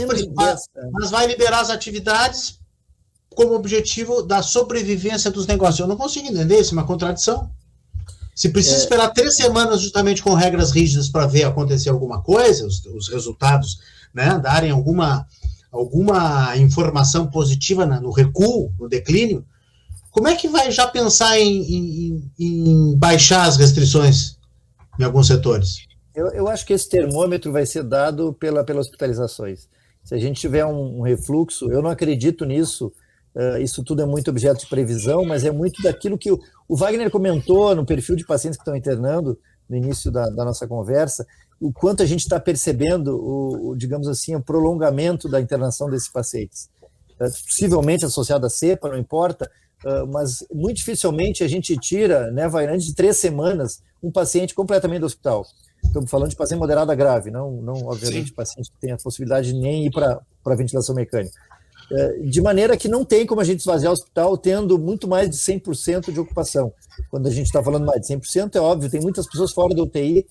vai liberar as atividades como objetivo da sobrevivência dos negócios. Eu não consigo entender, isso é uma contradição. Se precisa esperar 3 semanas justamente com regras rígidas para ver acontecer alguma coisa, os resultados, né, darem alguma informação positiva no recuo, no declínio, como é que vai já pensar em baixar as restrições em alguns setores? Eu acho que esse termômetro vai ser dado pelas hospitalizações. Se a gente tiver um refluxo, eu não acredito nisso, isso tudo é muito objeto de previsão, mas é muito daquilo que o Wagner comentou no perfil de pacientes que estão internando no início da nossa conversa, o quanto a gente está percebendo, digamos assim, o prolongamento da internação desses pacientes. Possivelmente associado à cepa, não importa, mas muito dificilmente a gente tira, né, antes de 3 semanas, um paciente completamente do hospital. Estamos falando de paciente moderado a grave, não obviamente, sim, paciente que tem a possibilidade de nem ir para a ventilação mecânica. De maneira que não tem como a gente esvaziar o hospital tendo muito mais de 100% de ocupação. Quando a gente está falando mais de 100%, é óbvio, tem muitas pessoas fora da UTI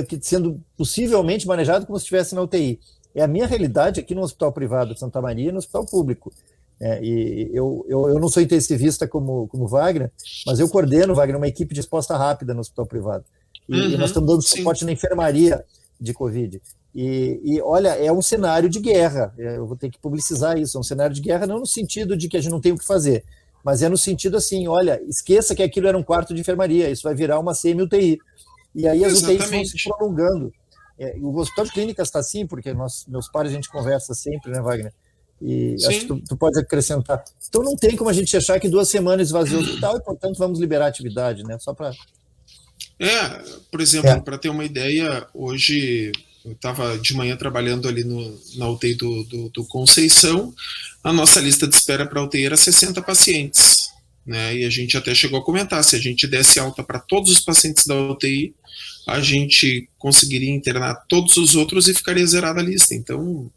que sendo possivelmente manejado como se estivesse na UTI. É a minha realidade aqui no Hospital Privado de Santa Maria e no Hospital Público. E eu não sou intensivista como Wagner, mas eu coordeno, Wagner, uma equipe de resposta rápida no Hospital Privado. E nós estamos dando suporte na enfermaria de Covid. E olha, é um cenário de guerra, eu vou ter que publicizar isso, é um cenário de guerra não no sentido de que a gente não tem o que fazer, mas é no sentido assim, olha, esqueça que aquilo era um quarto de enfermaria, isso vai virar uma CM-UTI. E aí as UTIs vão se prolongando. O Hospital de Clínicas está assim, porque meus pares a gente conversa sempre, né, Wagner? E sim, acho que tu pode acrescentar. Então não tem como a gente achar que 2 semanas esvaziou o hospital e, portanto, vamos liberar a atividade, né? Só para... por exemplo, para ter uma ideia, hoje eu estava de manhã trabalhando ali na UTI do Conceição, a nossa lista de espera para a UTI era 60 pacientes, né? E a gente até chegou a comentar, se a gente desse alta para todos os pacientes da UTI, a gente conseguiria internar todos os outros e ficaria zerada a lista. Então,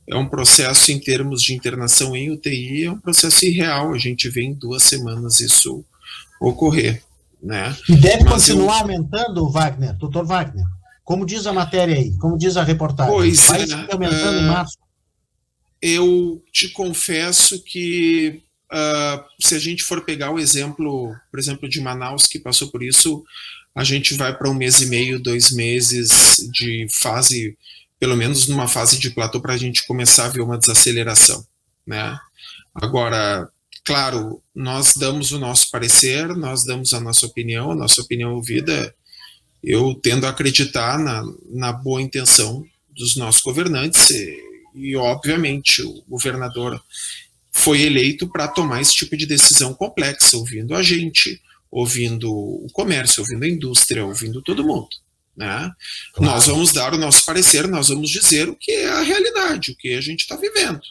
é um processo em termos de internação em UTI, é um processo irreal, a gente vê em 2 semanas isso ocorrer, né? E deve continuar aumentando, Wagner, doutor Wagner, como diz a matéria aí, como diz a reportagem, vai aumentando em março. eu te confesso que se a gente for pegar o exemplo, por exemplo, de Manaus, que passou por isso, a gente vai para 1 mês e meio, 2 meses de fase, pelo menos numa fase de platô, para a gente começar a ver uma desaceleração, né? Agora, claro, nós damos o nosso parecer, nós damos a nossa opinião ouvida. Eu tendo a acreditar na boa intenção dos nossos governantes e, obviamente, o governador foi eleito para tomar esse tipo de decisão complexa, ouvindo a gente, ouvindo o comércio, ouvindo a indústria, ouvindo todo mundo, né? Claro. Nós vamos dar o nosso parecer, nós vamos dizer o que é a realidade, o que a gente está vivendo.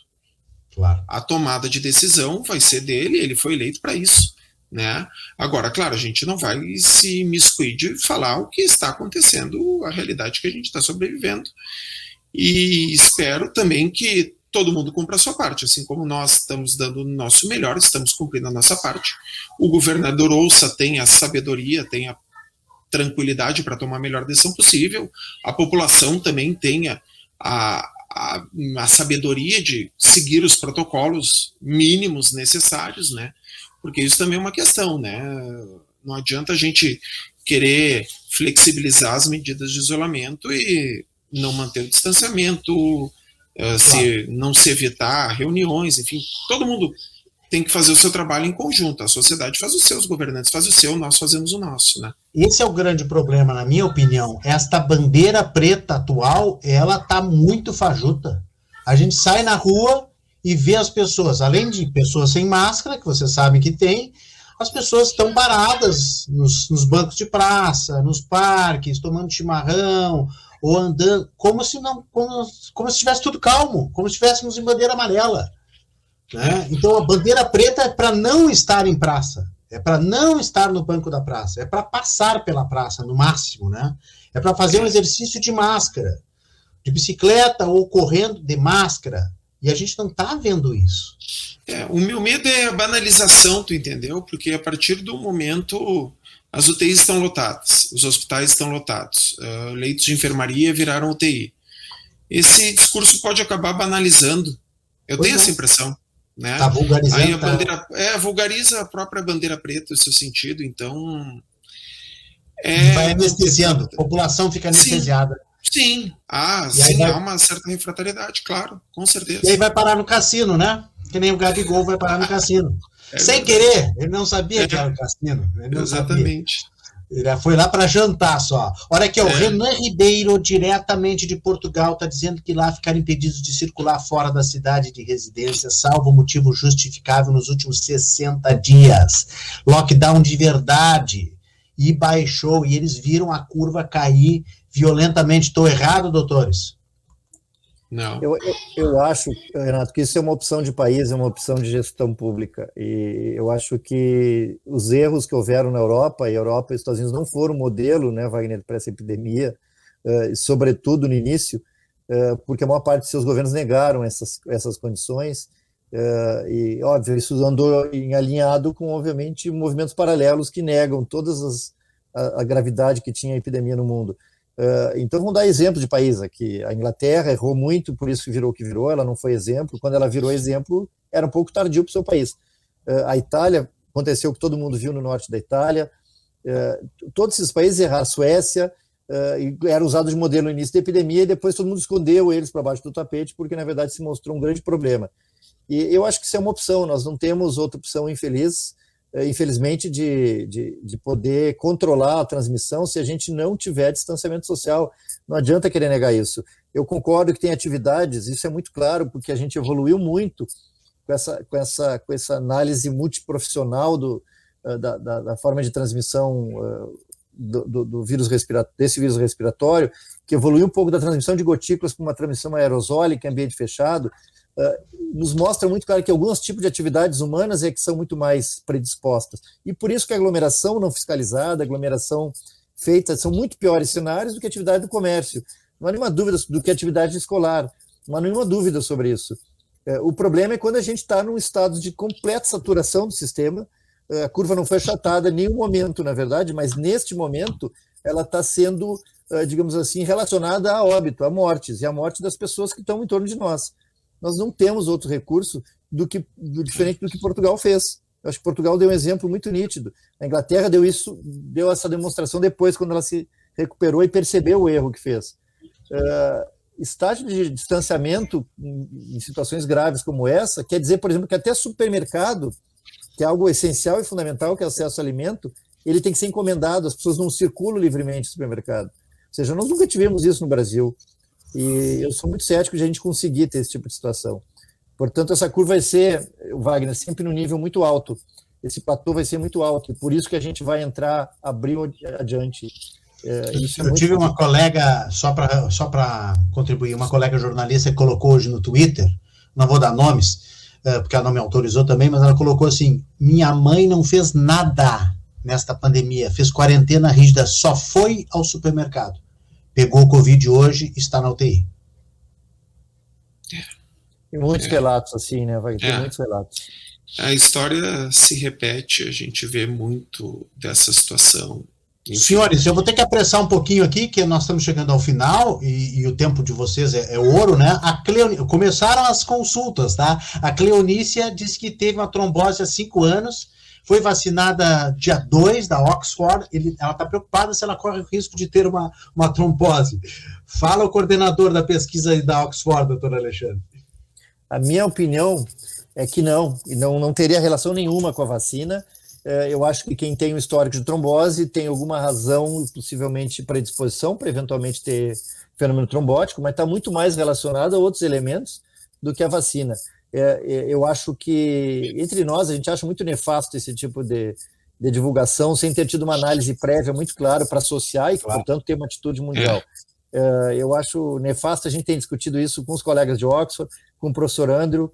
Claro. A tomada de decisão vai ser dele, ele foi eleito para isso, né? Agora, claro, a gente não vai se imiscuir de falar o que está acontecendo, a realidade que a gente está sobrevivendo. E espero também que todo mundo cumpra a sua parte, assim como nós estamos dando o nosso melhor, estamos cumprindo a nossa parte. O governador ouça, tenha a sabedoria, tenha a tranquilidade para tomar a melhor decisão possível. A população também tenha a sabedoria de seguir os protocolos mínimos necessários, né? Porque isso também é uma questão, né? Não adianta a gente querer flexibilizar as medidas de isolamento e não manter o distanciamento, não se evitar reuniões, enfim, todo mundo tem que fazer o seu trabalho em conjunto, a sociedade faz o seu, os governantes fazem o seu, nós fazemos o nosso, né? Esse é o grande problema, na minha opinião. Esta bandeira preta atual, ela tá muito fajuta. A gente sai na rua e vê as pessoas, além de pessoas sem máscara, que vocês sabem que tem, as pessoas estão paradas nos bancos de praça, nos parques, tomando chimarrão, ou andando, como se estivesse tudo calmo, como se estivéssemos em bandeira amarela. Né? Então, a bandeira preta é para não estar em praça, é para não estar no banco da praça, é para passar pela praça, no máximo, né? É para fazer um exercício de máscara, de bicicleta ou correndo de máscara, e a gente não está vendo isso. O meu medo é a banalização, tu entendeu? Porque a partir do momento as UTIs estão lotadas, os hospitais estão lotados, leitos de enfermaria viraram UTI. Esse discurso pode acabar banalizando. Eu tenho essa impressão. Né? Tá vulgarizando. Aí a bandeira, vulgariza a própria bandeira preta, esse sentido, então... vai anestesiando, a população fica anestesiada. Sim, há uma certa refratariedade, claro, com certeza. E aí vai parar no cassino, né? Que nem o Gabigol vai parar no cassino. Sem querer, ele não sabia que era o cassino. Exatamente. Sabia. Ele foi lá para jantar só. Olha aqui, o Renan Ribeiro, diretamente de Portugal, está dizendo que lá ficaram impedidos de circular fora da cidade de residência, salvo motivo justificável nos últimos 60 dias. Lockdown de verdade. E baixou, e eles viram a curva cair violentamente. Estou errado, doutores? Não. Eu acho, Renato, que isso é uma opção de país, é uma opção de gestão pública. E eu acho que os erros que houveram na Europa, e os Estados Unidos não foram modelo, né, Wagner, para essa epidemia, sobretudo no início, porque a maior parte de seus governos negaram essas condições. E, óbvio, isso andou em alinhado com, obviamente, movimentos paralelos que negam todas a gravidade que tinha a epidemia no mundo. Então, vamos dar exemplo de país aqui. A Inglaterra errou muito, por isso que virou o que virou, ela não foi exemplo. Quando ela virou exemplo, era um pouco tardio para o seu país. A Itália, aconteceu o que todo mundo viu no norte da Itália. Todos esses países erraram. A Suécia era usado de modelo no início da epidemia e depois todo mundo escondeu eles para baixo do tapete, porque, na verdade, se mostrou um grande problema. E eu acho que isso é uma opção, nós não temos outra opção infelizmente, de poder controlar a transmissão se a gente não tiver distanciamento social. Não adianta querer negar isso. Eu concordo que tem atividades, isso é muito claro, porque a gente evoluiu muito com essa análise multiprofissional da forma de transmissão do vírus desse vírus respiratório, que evoluiu um pouco da transmissão de gotículas para uma transmissão aerosólica em ambiente fechado. Nos mostra muito claro que alguns tipos de atividades humanas que são muito mais predispostas. E por isso que a aglomeração não fiscalizada, a aglomeração feita, são muito piores cenários do que a atividade do comércio. Não há nenhuma dúvida do que a atividade escolar. Não há nenhuma dúvida sobre isso. O problema é quando a gente está num estado de completa saturação do sistema. A curva não foi achatada em nenhum momento, na verdade, mas neste momento ela está sendo, digamos assim, relacionada a óbito, a mortes, e a morte das pessoas que estão em torno de nós. nós não temos outro recurso diferente do que Portugal fez. Eu acho que Portugal deu um exemplo muito nítido. A Inglaterra deu essa demonstração depois, quando ela se recuperou e percebeu o erro que fez. Estágio de distanciamento em situações graves como essa quer dizer, por exemplo, que até supermercado, que é algo essencial e fundamental, que é acesso ao alimento, ele tem que ser encomendado, as pessoas não circulam livremente no supermercado. Ou seja, nós nunca tivemos isso no Brasil. E eu sou muito cético de a gente conseguir ter esse tipo de situação. Portanto, essa curva vai ser, Wagner, sempre no nível muito alto. Esse platô vai ser muito alto, e por isso que a gente vai entrar abril adiante. Eu tive uma colega, só para contribuir, uma colega jornalista que colocou hoje no Twitter, não vou dar nomes, porque ela não me autorizou também, mas ela colocou assim: minha mãe não fez nada nesta pandemia, fez quarentena rígida, só foi ao supermercado. Pegou o Covid hoje, está na UTI. Tem muitos relatos assim, né? Vai ter muitos relatos. A história se repete, a gente vê muito dessa situação. Enfim. Senhores, eu vou ter que apressar um pouquinho aqui, que nós estamos chegando ao final, e o tempo de vocês é ouro, né? Começaram as consultas, tá? A Cleonícia disse que teve uma trombose há 5 anos, foi vacinada dia 2 da Oxford, ela está preocupada se ela corre o risco de ter uma trombose. Fala o coordenador da pesquisa da Oxford, doutor Alexandre. A minha opinião é que não teria relação nenhuma com a vacina. Eu acho que quem tem um histórico de trombose tem alguma razão, possivelmente predisposição para eventualmente ter fenômeno trombótico, mas está muito mais relacionado a outros elementos do que a vacina. Eu acho que, entre nós, a gente acha muito nefasto esse tipo de divulgação, sem ter tido uma análise prévia muito clara para associar e, portanto, ter uma atitude mundial. Eu acho nefasto, a gente tem discutido isso com os colegas de Oxford, com o professor Andrew.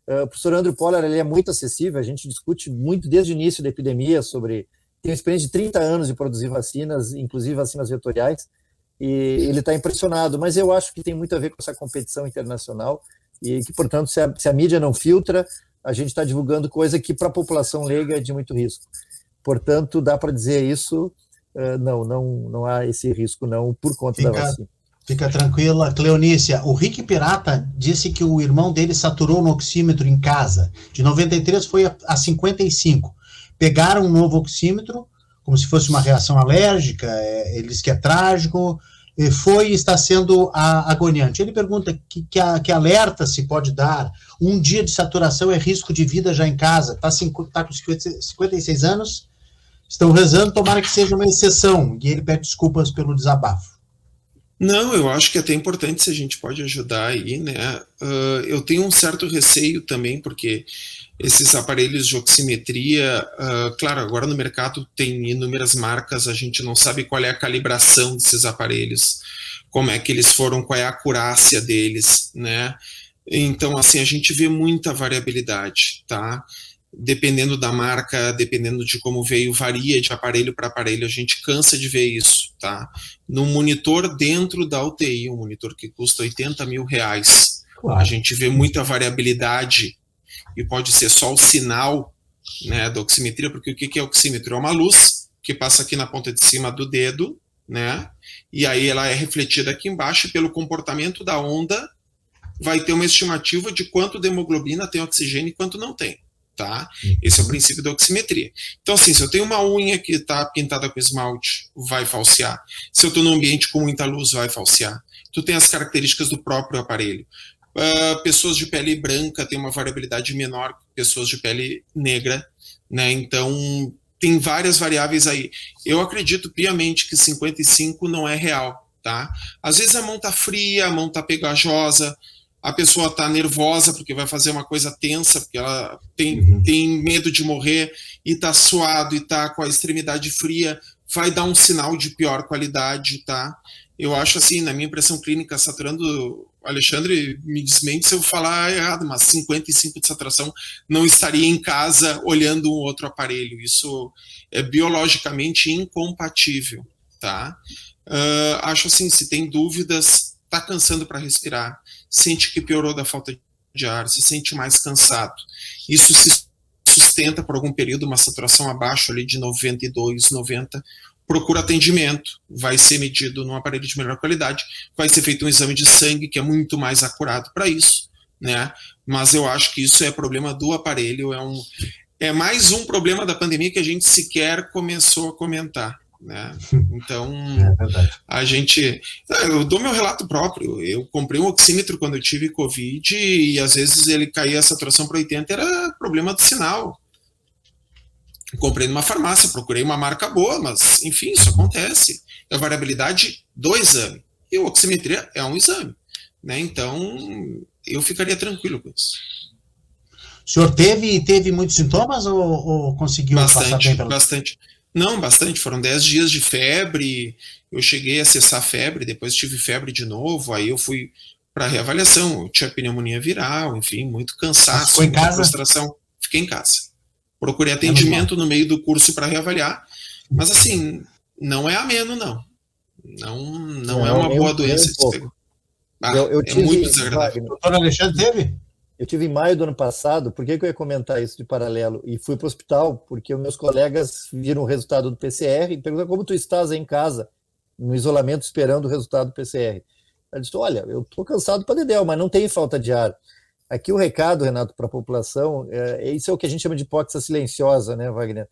O professor Andrew Pollard, ele é muito acessível, a gente discute muito desde o início da epidemia sobre... Tem uma experiência de 30 anos de produzir vacinas, inclusive vacinas vetoriais, e ele está impressionado, mas eu acho que tem muito a ver com essa competição internacional e que, portanto, se a mídia não filtra, a gente está divulgando coisa que para a população leiga é de muito risco. Portanto, dá para dizer isso, não há esse risco não por conta da vacina. Fica tranquila, Cleonícia. O Rick Pirata disse que o irmão dele saturou no oxímetro em casa. De 93 foi a 55. Pegaram um novo oxímetro, como se fosse uma reação alérgica, ele diz que é trágico, foi e está sendo agoniante. Ele pergunta que alerta se pode dar. Um dia de saturação é risco de vida já em casa. Está com 56 anos, estão rezando, tomara que seja uma exceção. E ele pede desculpas pelo desabafo. Não, eu acho que é até importante se a gente pode ajudar aí, né? Eu tenho um certo receio também, porque esses aparelhos de oximetria, claro, agora no mercado tem inúmeras marcas, a gente não sabe qual é a calibração desses aparelhos, como é que eles foram, qual é a acurácia deles, né? Então, assim, a gente vê muita variabilidade, tá? Dependendo da marca, dependendo de como veio, varia de aparelho para aparelho, a gente cansa de ver isso, tá? No monitor dentro da UTI, um monitor que custa R$80 mil, a gente vê muita variabilidade, e pode ser só o sinal, né, da oximetria, porque o que é oxímetro? É uma luz que passa aqui na ponta de cima do dedo, né, e aí ela é refletida aqui embaixo, e pelo comportamento da onda, vai ter uma estimativa de quanto de hemoglobina tem oxigênio e quanto não tem. Tá? Esse é o princípio da oximetria. Então, assim, se eu tenho uma unha que está pintada com esmalte, vai falsear. Se eu estou num ambiente com muita luz, vai falsear. Tu tem as características do próprio aparelho. Pessoas de pele branca têm uma variabilidade menor que pessoas de pele negra, né? Então, tem várias variáveis aí. Eu acredito piamente que 55 não é real, tá? Às vezes a mão tá fria, a mão tá pegajosa, a pessoa está nervosa porque vai fazer uma coisa tensa, porque ela tem medo de morrer, e está suado, e está com a extremidade fria, vai dar um sinal de pior qualidade, tá? Eu acho assim, na minha impressão clínica, saturando, Alexandre, me desmente se eu falar errado, mas 55 de saturação, não estaria em casa olhando um outro aparelho. Isso é biologicamente incompatível, tá? Acho assim, se tem dúvidas, está cansando para respirar, sente que piorou da falta de ar, se sente mais cansado. Isso se sustenta por algum período, uma saturação abaixo ali de 92, 90, procura atendimento, vai ser medido num aparelho de melhor qualidade, vai ser feito um exame de sangue que é muito mais acurado para isso, né? Mas eu acho que isso é problema do aparelho, é mais um problema da pandemia que a gente sequer começou a comentar, né? Então, eu dou meu relato próprio. Eu comprei um oxímetro quando eu tive Covid e às vezes ele caía a saturação para 80, era problema do sinal. Comprei numa farmácia, procurei uma marca boa, mas enfim, isso acontece. É a variabilidade do exame. E a oximetria é um exame, né? Então, eu ficaria tranquilo com isso. O senhor teve muitos sintomas ou conseguiu passar bem pelo... Bastante. Não, bastante. Foram 10 dias de febre. Eu cheguei a cessar febre, depois tive febre de novo. Aí eu fui para reavaliação. Eu tinha pneumonia viral, enfim, muito cansaço, ficou em muita casa? frustração. Fiquei em casa. Procurei atendimento no meio do curso para reavaliar. Mas assim, não é ameno, não. Não é uma boa doença. Eu tive, é muito desagradável. O doutor Alexandre teve? Eu tive em maio do ano passado. Por que eu ia comentar isso de paralelo? E fui para o hospital, porque os meus colegas viram o resultado do PCR e perguntaram como tu estás aí em casa, no isolamento, esperando o resultado do PCR. Eu disse, olha, eu estou cansado para dedéu, mas não tem falta de ar. Aqui o recado, Renato, para a população, isso é o que a gente chama de hipóxia silenciosa, né, Wagner?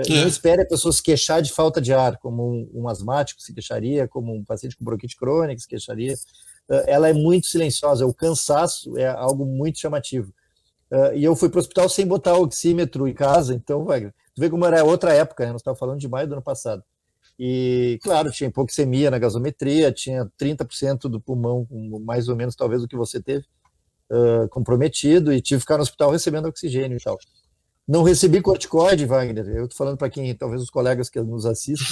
Não espere a pessoa se queixar de falta de ar, como um asmático se queixaria, como um paciente com bronquite crônica se queixaria. Ela é muito silenciosa, o cansaço é algo muito chamativo. E eu fui para o hospital sem botar o oxímetro em casa, então, Wagner, tu vê como era outra época, né? Nós estávamos falando de maio do ano passado. E, claro, tinha hipoxemia na gasometria, tinha 30% do pulmão, mais ou menos, talvez, o que você teve, comprometido, e tive que ficar no hospital recebendo oxigênio e tal. Não recebi corticoide, Wagner, eu estou falando para quem, talvez os colegas que nos assistem,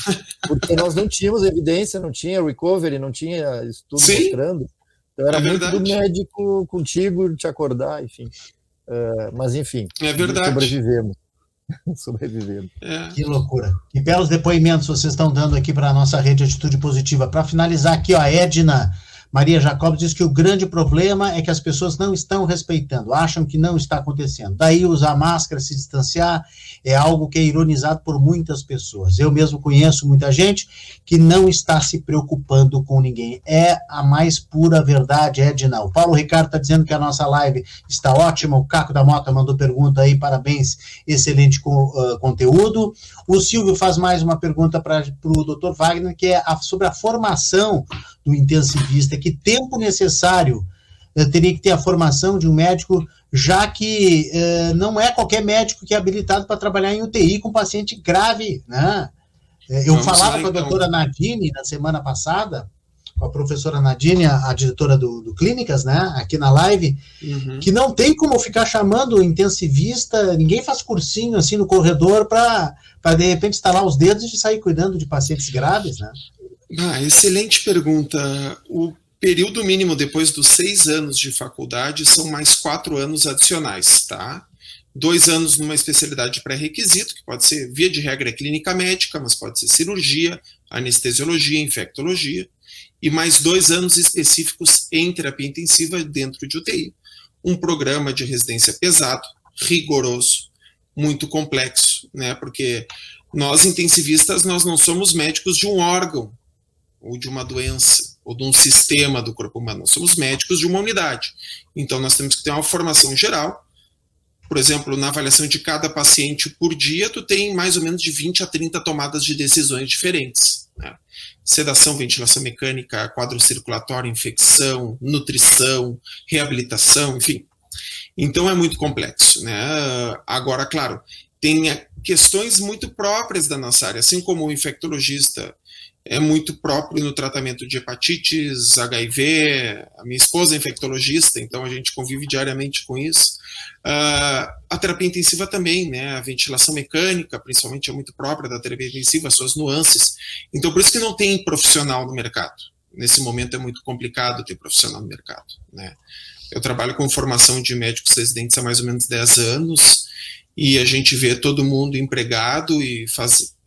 porque nós não tínhamos evidência, não tinha recovery, não tinha estudo mostrando, então era muito do médico contigo te acordar, enfim. Mas enfim, sobrevivemos. Que loucura. Que belos depoimentos vocês estão dando aqui para a nossa rede Atitude Positiva. Para finalizar aqui, a Edna Maria Jacobs diz que o grande problema é que as pessoas não estão respeitando, acham que não está acontecendo. Daí usar máscara, se distanciar, é algo que é ironizado por muitas pessoas. Eu mesmo conheço muita gente que não está se preocupando com ninguém. É a mais pura verdade, Edna. O Paulo Ricardo está dizendo que a nossa live está ótima. O Caco da Mota mandou pergunta aí, parabéns, excelente conteúdo. O Silvio faz mais uma pergunta para o Dr. Wagner, que é sobre a formação do intensivista. Que tempo necessário teria que ter a formação de um médico, já que não é qualquer médico que é habilitado para trabalhar em UTI com paciente grave, né? Eu falava com a doutora Nadine na semana passada, com a professora Nadine, a diretora do Clínicas, né, aqui na live, que não tem como ficar chamando o intensivista, ninguém faz cursinho assim no corredor para de repente estalar os dedos e sair cuidando de pacientes graves, né? Excelente pergunta. O período mínimo depois dos 6 anos de faculdade são mais 4 anos adicionais, tá? 2 anos numa especialidade pré-requisito, que pode ser, via de regra, clínica médica, mas pode ser cirurgia, anestesiologia, infectologia, e mais 2 anos específicos em terapia intensiva dentro de UTI. Um programa de residência pesado, rigoroso, muito complexo, né? Porque nós, intensivistas, nós não somos médicos de um órgão, ou de uma doença, ou de um sistema do corpo humano. Nós somos médicos de uma unidade. Então, nós temos que ter uma formação geral. Por exemplo, na avaliação de cada paciente por dia, tu tem mais ou menos de 20 a 30 tomadas de decisões diferentes, né? Sedação, ventilação mecânica, quadro circulatório, infecção, nutrição, reabilitação, enfim. Então, é muito complexo, né? Agora, claro, tem questões muito próprias da nossa área, assim como o infectologista é muito próprio no tratamento de hepatites, HIV, a minha esposa é infectologista, então a gente convive diariamente com isso. A terapia intensiva também, né? A ventilação mecânica, principalmente, é muito própria da terapia intensiva, as suas nuances. Então, por isso que não tem profissional no mercado. Nesse momento é muito complicado ter profissional no mercado, né? Eu trabalho com formação de médicos residentes há mais ou menos 10 anos, e a gente vê todo mundo empregado e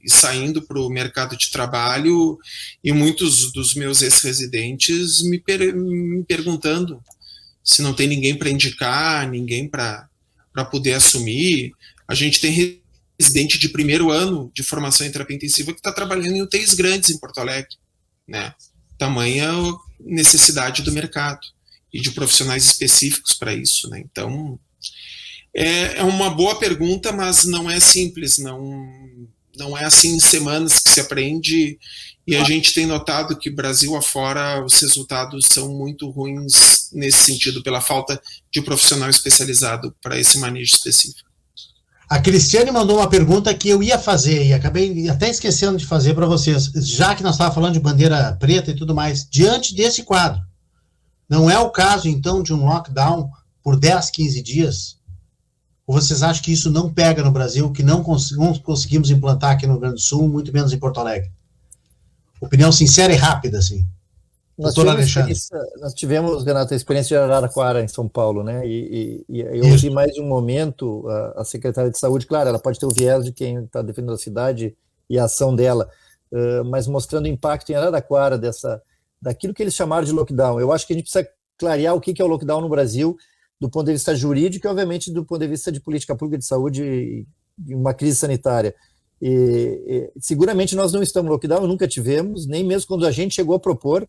saindo para o mercado de trabalho, e muitos dos meus ex-residentes me perguntando se não tem ninguém para indicar, ninguém para poder assumir. A gente tem residente de primeiro ano de formação em terapia intensiva que está trabalhando em UTIs grandes em Porto Alegre, né? Tamanha necessidade do mercado. e de profissionais específicos para isso, né? Então, é uma boa pergunta, mas não é simples, não é assim em semanas que se aprende, e a gente tem notado que Brasil afora os resultados são muito ruins nesse sentido, pela falta de profissional especializado para esse manejo específico. A Cristiane mandou uma pergunta que eu ia fazer e acabei até esquecendo de fazer para vocês, já que nós estávamos falando de bandeira preta e tudo mais. Diante desse quadro, não é o caso, então, de um lockdown por 10, 15 dias? Ou vocês acham que isso não pega no Brasil, que não conseguimos implantar aqui no Rio Grande do Sul, muito menos em Porto Alegre? Opinião sincera e rápida, assim. Nós tivemos, Renato, a experiência de Araraquara, em São Paulo, né? E eu ouvi mais de um momento a secretária de saúde, claro, ela pode ter o viés de quem está defendendo a cidade e a ação dela, mas mostrando o impacto em Araraquara daquilo que eles chamaram de lockdown. Eu acho que a gente precisa clarear o que é o lockdown no Brasil, do ponto de vista jurídico e, obviamente, do ponto de vista de política pública de saúde e uma crise sanitária. Seguramente nós não estamos no lockdown, nunca tivemos, nem mesmo quando a gente chegou a propor,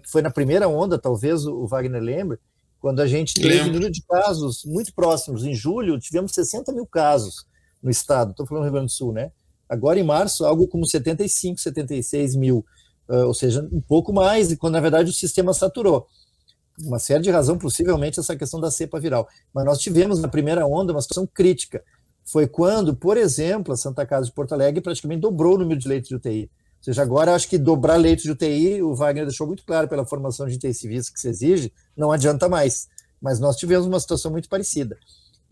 que foi na primeira onda, talvez o Wagner lembre, quando a gente teve um número de casos muito próximos. Em julho, tivemos 60 mil casos no estado, estou falando do Rio Grande do Sul, né? Agora, em março, algo como 75, 76 mil, ou seja, um pouco mais, e quando, na verdade, o sistema saturou. Uma série de razão, possivelmente, essa questão da cepa viral. Mas nós tivemos, na primeira onda, uma situação crítica. Foi quando, por exemplo, a Santa Casa de Porto Alegre praticamente dobrou o número de leitos de UTI. Ou seja, agora acho que dobrar leitos de UTI, o Wagner deixou muito claro pela formação de intensivistas que se exige, não adianta mais. Mas nós tivemos uma situação muito parecida.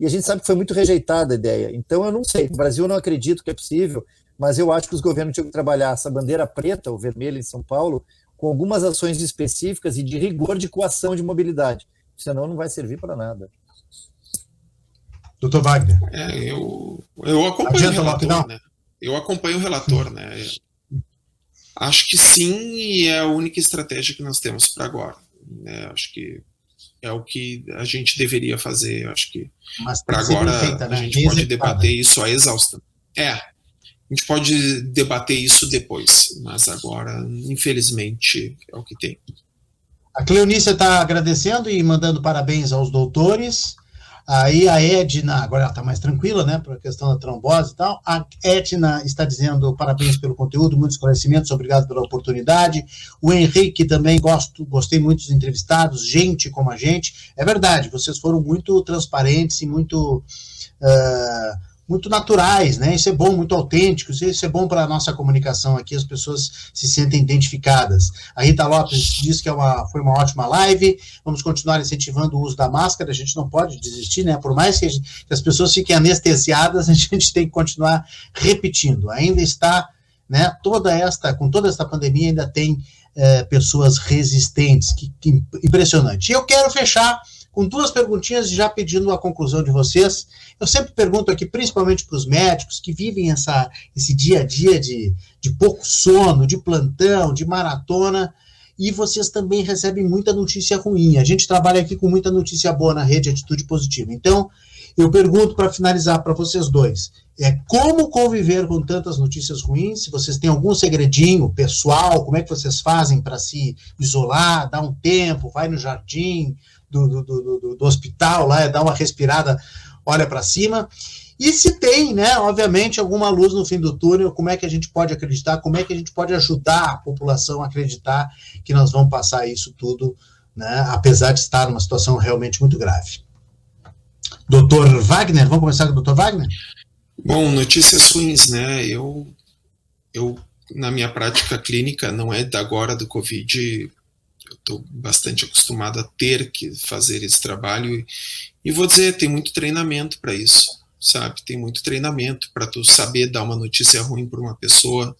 E a gente sabe que foi muito rejeitada a ideia. Então eu não sei, no Brasil eu não acredito que é possível, mas eu acho que os governos tinham que trabalhar essa bandeira preta, ou vermelha em São Paulo, com algumas ações específicas e de rigor de coação de mobilidade. Senão não vai servir para nada. Doutor Wagner. Eu acompanho o relator, né? Eu acompanho o relator, né? Acho que sim, e é a única estratégia que nós temos para agora. Né? Acho que é o que a gente deveria fazer. Acho que para agora feita, né? A gente pode debater isso a exaustão. A gente pode debater isso depois, mas agora, infelizmente, é o que tem. A Cleonícia está agradecendo e mandando parabéns aos doutores. Aí a Edna, agora ela está mais tranquila, né, por questão da trombose e tal. A Edna está dizendo parabéns pelo conteúdo, muitos esclarecimentos, obrigado pela oportunidade. O Henrique também, gostei muito dos entrevistados, gente como a gente. É verdade, vocês foram muito transparentes e muito naturais, né? Isso é bom, muito autênticos, isso é bom para a nossa comunicação aqui, as pessoas se sentem identificadas. A Rita Lopes diz que foi uma ótima live, vamos continuar incentivando o uso da máscara, a gente não pode desistir, né? Por mais que as pessoas fiquem anestesiadas, a gente tem que continuar repetindo. Ainda está, né, com toda esta pandemia, ainda tem pessoas resistentes, que impressionante. E eu quero fechar com duas perguntinhas, já pedindo a conclusão de vocês. Eu sempre pergunto aqui, principalmente para os médicos que vivem esse dia a dia de pouco sono, de plantão, de maratona, e vocês também recebem muita notícia ruim. A gente trabalha aqui com muita notícia boa na rede Atitude Positiva. Então, eu pergunto para finalizar para vocês dois, como conviver com tantas notícias ruins? Se vocês têm algum segredinho pessoal, como é que vocês fazem para se isolar, dar um tempo, vai no jardim do hospital lá, dá uma respirada, olha para cima, e se tem, né, obviamente, alguma luz no fim do túnel, como é que a gente pode acreditar, como é que a gente pode ajudar a população a acreditar que nós vamos passar isso tudo, né, apesar de estar numa situação realmente muito grave. Doutor Wagner, vamos começar com o doutor Wagner? Bom, notícias ruins, né, eu na minha prática clínica, não é da agora do Covid, eu estou bastante acostumado a ter que fazer esse trabalho e vou dizer, tem muito treinamento para isso, sabe? Tem muito treinamento para tu saber dar uma notícia ruim para uma pessoa,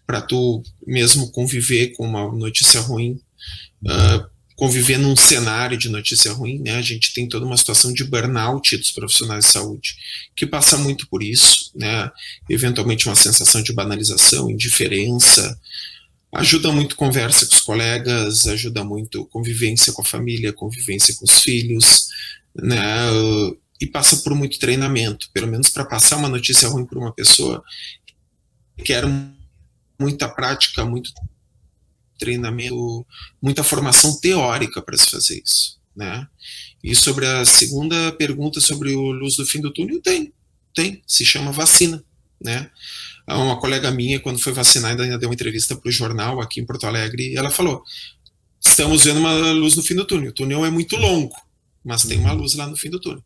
para tu mesmo conviver com uma notícia ruim, conviver num cenário de notícia ruim, né? A gente tem toda uma situação de burnout dos profissionais de saúde, que passa muito por isso, né? Eventualmente uma sensação de banalização, indiferença. Ajuda muito conversa com os colegas, ajuda muito convivência com a família, convivência com os filhos, né? E passa por muito treinamento, pelo menos para passar uma notícia ruim para uma pessoa, requer muita prática, muito treinamento, muita formação teórica para se fazer isso. né? E sobre a segunda pergunta sobre o luz do fim do túnel, se chama vacina, né? Uma colega minha, quando foi vacinada, ainda deu uma entrevista para o jornal aqui em Porto Alegre, e ela falou, estamos vendo uma luz no fim do túnel, o túnel é muito longo, mas tem uma luz lá no fim do túnel.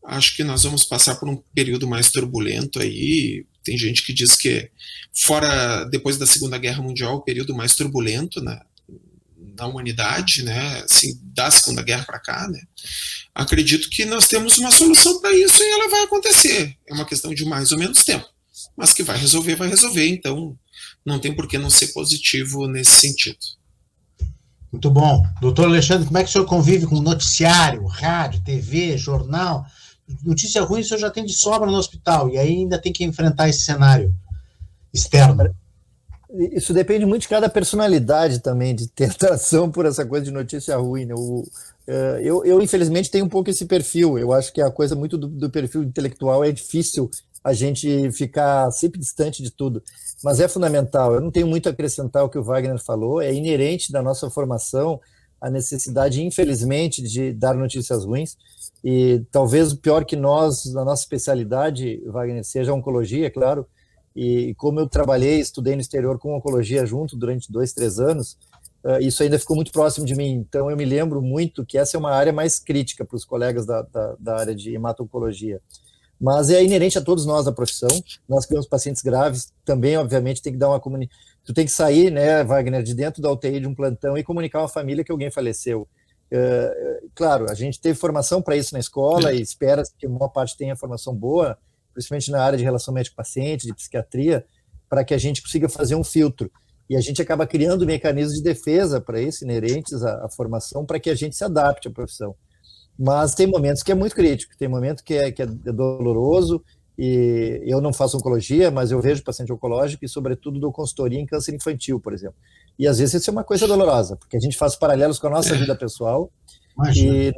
Acho que nós vamos passar por um período mais turbulento aí. Tem gente que diz que depois da Segunda Guerra Mundial, o período mais turbulento na humanidade, né, assim, da Segunda Guerra para cá, né. Acredito que nós temos uma solução para isso e ela vai acontecer. É uma questão de mais ou menos tempo, mas que vai resolver, então não tem por que não ser positivo nesse sentido. Muito bom. Doutor Alexandre, como é que o senhor convive com noticiário, rádio, TV, jornal? Notícia ruim o senhor já tem de sobra no hospital, e aí ainda tem que enfrentar esse cenário externo. Isso depende muito de cada personalidade também, de tentação por essa coisa de notícia ruim, né? Eu infelizmente, tenho um pouco esse perfil. Eu acho que a coisa muito do perfil intelectual é difícil a gente ficar sempre distante de tudo, mas é fundamental. Eu não tenho muito a acrescentar ao que o Wagner falou, é inerente da nossa formação a necessidade, infelizmente, de dar notícias ruins. E talvez o pior que nós, na nossa especialidade, Wagner, seja a oncologia, é claro, e como eu estudei no exterior com oncologia junto durante 2-3 anos, isso ainda ficou muito próximo de mim, então eu me lembro muito que essa é uma área mais crítica para os colegas da área de hemato-oncologia, mas é inerente a todos nós da profissão. Nós que temos pacientes graves, também obviamente tem que dar tu tem que sair, né, Wagner, de dentro da UTI de um plantão e comunicar à família que alguém faleceu. Claro, a gente teve formação para isso na escola e espera que a maior parte tenha formação boa, principalmente na área de relação médico-paciente, de psiquiatria, para que a gente consiga fazer um filtro. E a gente acaba criando mecanismos de defesa para isso, inerentes à formação, para que a gente se adapte à profissão. Mas tem momentos que é muito crítico, tem momentos que é doloroso, e eu não faço oncologia, mas eu vejo paciente oncológico e, sobretudo, dou consultoria em câncer infantil, por exemplo. E, às vezes, isso é uma coisa dolorosa, porque a gente faz paralelos com a nossa vida pessoal. Imagina. E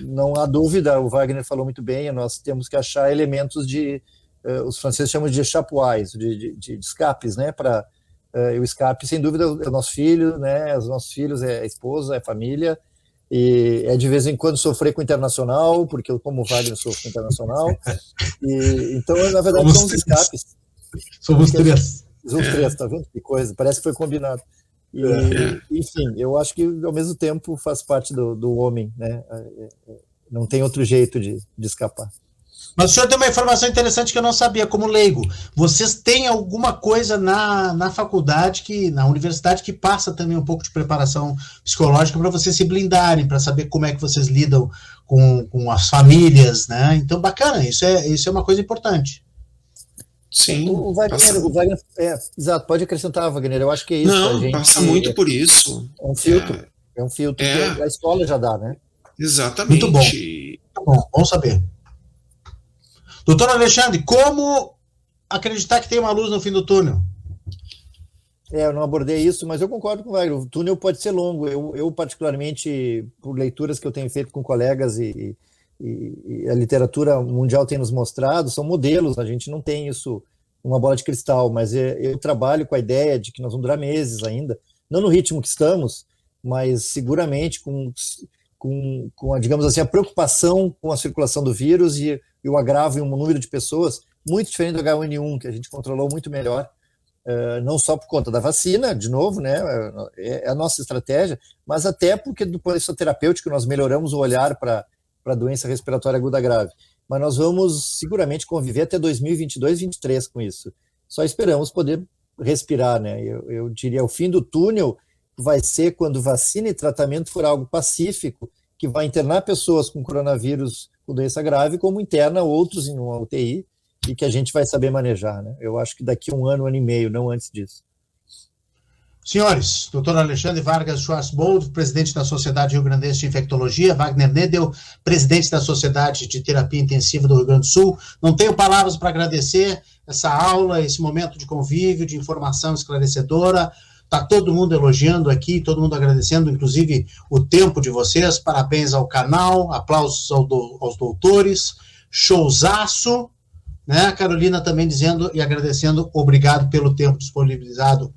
não há dúvida, o Wagner falou muito bem, nós temos que achar elementos os franceses chamam de échappoies, de escapes, né, o escape, sem dúvida, é o nosso filho, né, os nossos filhos, é a esposa, é a família, e é de vez em quando sofrer com o internacional, porque eu, como o Wagner, sofro com o internacional, então, na verdade, são os escapes. Somos três. Somos três, tá vendo? Que coisa, parece que foi combinado. Enfim, eu acho que ao mesmo tempo faz parte do homem, né? Não tem outro jeito de escapar. Mas o senhor tem uma informação interessante que eu não sabia, como leigo. Vocês têm alguma coisa na faculdade, na universidade, que passa também um pouco de preparação psicológica para vocês se blindarem, para saber como é que vocês lidam com as famílias, né? Então, bacana, isso é uma coisa importante. Sim. O Wagner exato, pode acrescentar, Wagner, eu acho que é isso. Não, a gente passa muito por isso. É um filtro, que a escola já dá, né? Exatamente. Muito bom saber. Doutor Alexandre, como acreditar que tem uma luz no fim do túnel? Eu não abordei isso, mas eu concordo com o Wagner, o túnel pode ser longo. Eu particularmente, por leituras que eu tenho feito com colegas e a literatura mundial tem nos mostrado, são modelos, a gente não tem isso, uma bola de cristal, mas eu trabalho com a ideia de que nós vamos durar meses ainda, não no ritmo que estamos, mas seguramente com digamos assim, a preocupação com a circulação do vírus e o agravo em um número de pessoas muito diferente do H1N1, que a gente controlou muito melhor, não só por conta da vacina, de novo, né, é a nossa estratégia, mas até porque do ponto de vista terapêutico nós melhoramos o olhar para a doença respiratória aguda grave. Mas nós vamos seguramente conviver até 2022, 2023 com isso. Só esperamos poder respirar, né? Eu diria, o fim do túnel vai ser quando vacina e tratamento for algo pacífico, que vai internar pessoas com coronavírus com doença grave, como interna outros em uma UTI, e que a gente vai saber manejar, né? Eu acho que daqui a um ano e meio, não antes disso. Senhores, Dr. Alexandre Vargas Schwarzbold, presidente da Sociedade Rio Grandense de Infectologia, Wagner Nedel, presidente da Sociedade de Terapia Intensiva do Rio Grande do Sul. Não tenho palavras para agradecer essa aula, esse momento de convívio, de informação esclarecedora. Está todo mundo elogiando aqui, todo mundo agradecendo, inclusive, o tempo de vocês. Parabéns ao canal, aplausos aos doutores, showzaço. né? A Carolina também dizendo e agradecendo, obrigado pelo tempo disponibilizado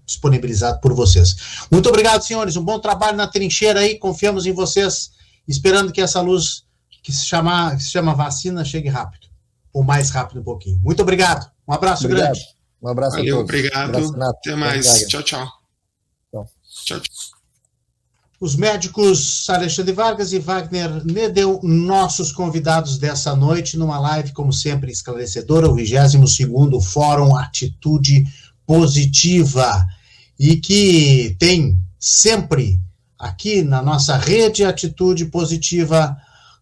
por vocês. Muito obrigado, senhores, um bom trabalho na trincheira aí, confiamos em vocês, esperando que essa luz que se chama vacina chegue rápido, ou mais rápido um pouquinho. Muito obrigado, um abraço grande. Um abraço Valeu, a todos. Obrigado, até mais, tchau, tchau. Então. Tchau, tchau. Os médicos Alexandre Vargas e Wagner Nedel, nossos convidados dessa noite, numa live, como sempre, esclarecedora, o 22º Fórum Atitude Positiva, e que tem sempre aqui na nossa rede Atitude Positiva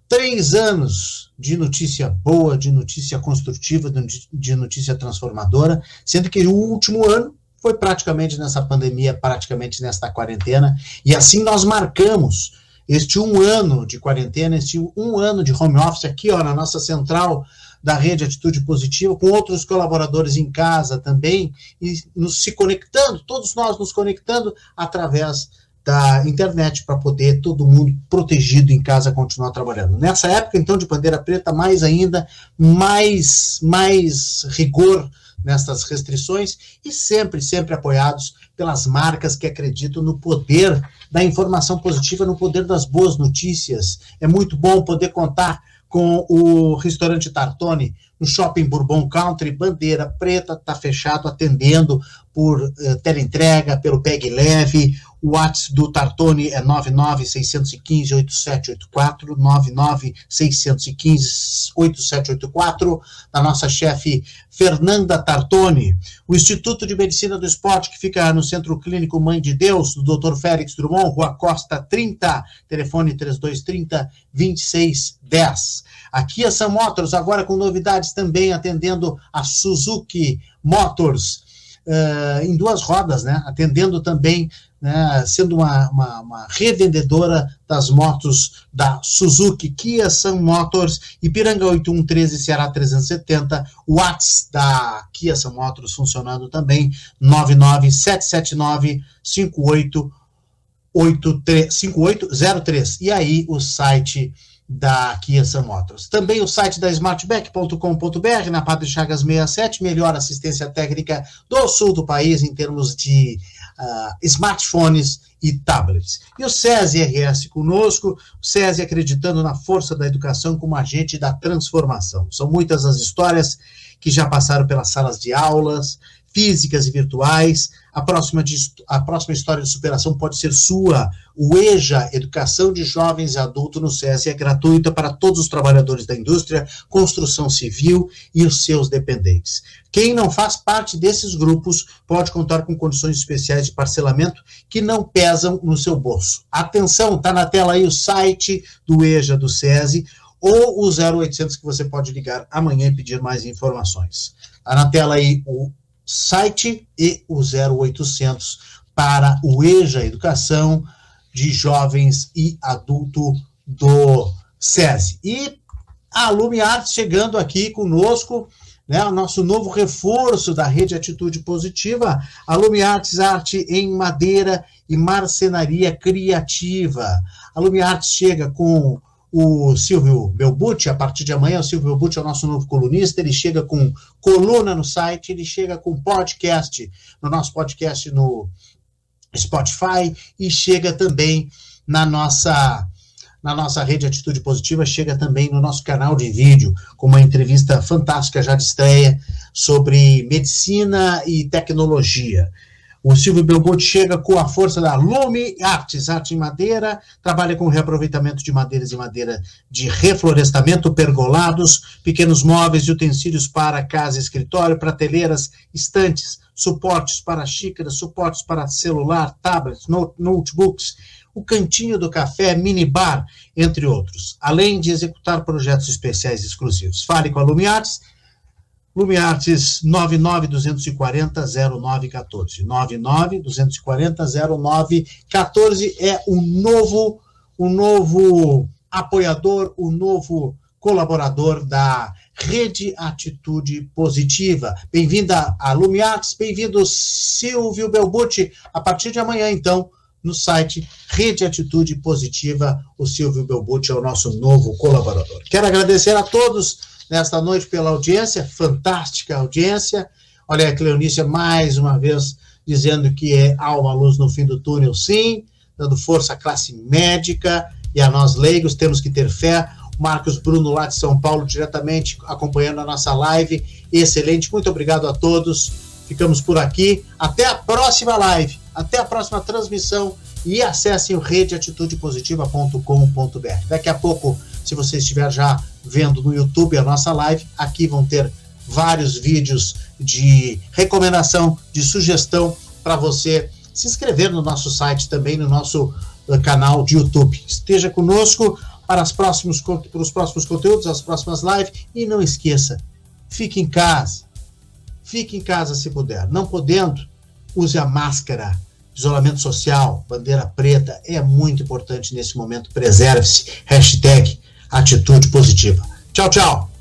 3 anos de notícia boa, de notícia construtiva, de notícia transformadora, sendo que o último ano foi praticamente nessa pandemia, praticamente nesta quarentena, e assim nós marcamos este 1 ano de quarentena, este 1 ano de home office aqui, ó, na nossa central da rede Atitude Positiva, com outros colaboradores em casa também, e se conectando, todos nós nos conectando através da internet para poder todo mundo protegido em casa continuar trabalhando. Nessa época, então, de bandeira preta, mais ainda, mais rigor nestas restrições e sempre apoiados pelas marcas que acreditam no poder da informação positiva, no poder das boas notícias. É muito bom poder contar com o restaurante Tartone no Shopping Bourbon Country, bandeira preta, está fechado, atendendo por teleentrega, pelo Pegue Leve. O WhatsApp do Tartone é 99615-8784, 99615-8784, da nossa chefe Fernanda Tartone. O Instituto de Medicina do Esporte, que fica no Centro Clínico Mãe de Deus, do Dr. Félix Drummond, Rua Costa 30, telefone 3230-2610. Aqui a Sun Motors, agora com novidades também, atendendo a Suzuki Motors, em 2 rodas, né? Atendendo também, né, sendo uma revendedora das motos da Suzuki, Kia, Sun Motors, Ipiranga 8113, Ceará 370, o WhatsApp da Kia Sun Motors funcionando também, 997958803, e aí o site da Kia Sun Motors. Também o site da smartback.com.br, na Padre Chagas 67, melhor assistência técnica do sul do país em termos de smartphones e tablets. E o SESI RS conosco, o SESI acreditando na força da educação como agente da transformação. São muitas as histórias que já passaram pelas salas de aulas, físicas e virtuais. A próxima história de superação pode ser sua. O EJA, Educação de Jovens e Adultos no SESI, é gratuita para todos os trabalhadores da indústria, construção civil e os seus dependentes. Quem não faz parte desses grupos pode contar com condições especiais de parcelamento que não pesam no seu bolso. Atenção, está na tela aí o site do EJA do SESI, ou o 0800 que você pode ligar amanhã e pedir mais informações. Está na tela aí o site e o 0800 para o EJA, Educação de Jovens e Adulto do SESI. E a Lume Artes chegando aqui conosco, né, o nosso novo reforço da rede Atitude Positiva, a Lume Artes, arte em madeira e marcenaria criativa. A Lume Artes chega com o Silvio Belbucci, a partir de amanhã, o Silvio Belbucci é o nosso novo colunista, ele chega com coluna no site, ele chega com podcast, no nosso podcast no Spotify, e chega também na nossa rede Atitude Positiva, chega também no nosso canal de vídeo, com uma entrevista fantástica já de estreia sobre medicina e tecnologia. O Silvio Belbucci chega com a força da Lume Artes, arte em madeira, trabalha com reaproveitamento de madeiras e madeira de reflorestamento, pergolados, pequenos móveis e utensílios para casa e escritório, prateleiras, estantes, suportes para xícaras, suportes para celular, tablets, notebooks, o cantinho do café, minibar, entre outros, além de executar projetos especiais exclusivos. Fale com a Lume Artes, Lume Artes 99240-0914. 99240-0914 é o novo apoiador, o novo colaborador da Rede Atitude Positiva. Bem-vinda a Lume Artes, bem-vindo Silvio Belbucci. A partir de amanhã, então, no site Rede Atitude Positiva, o Silvio Belbucci é o nosso novo colaborador. Quero agradecer a todos nesta noite pela audiência, fantástica audiência. Olha a Cleonícia mais uma vez dizendo que há uma luz no fim do túnel, sim, dando força à classe médica e a nós leigos, temos que ter fé. O Marcos Bruno, lá de São Paulo, diretamente acompanhando a nossa live, excelente, muito obrigado a todos, ficamos por aqui, até a próxima live, até a próxima transmissão, e acessem o redeatitudepositiva.com.br. Daqui a pouco, se você estiver já vendo no YouTube a nossa live, aqui vão ter vários vídeos de recomendação, de sugestão para você se inscrever no nosso site, também no nosso canal de YouTube. Esteja conosco para os próximos conteúdos, as próximas lives, e não esqueça, fique em casa se puder. Não podendo, use a máscara, isolamento social, bandeira preta, é muito importante nesse momento, preserve-se, #atitude positiva. Tchau, tchau!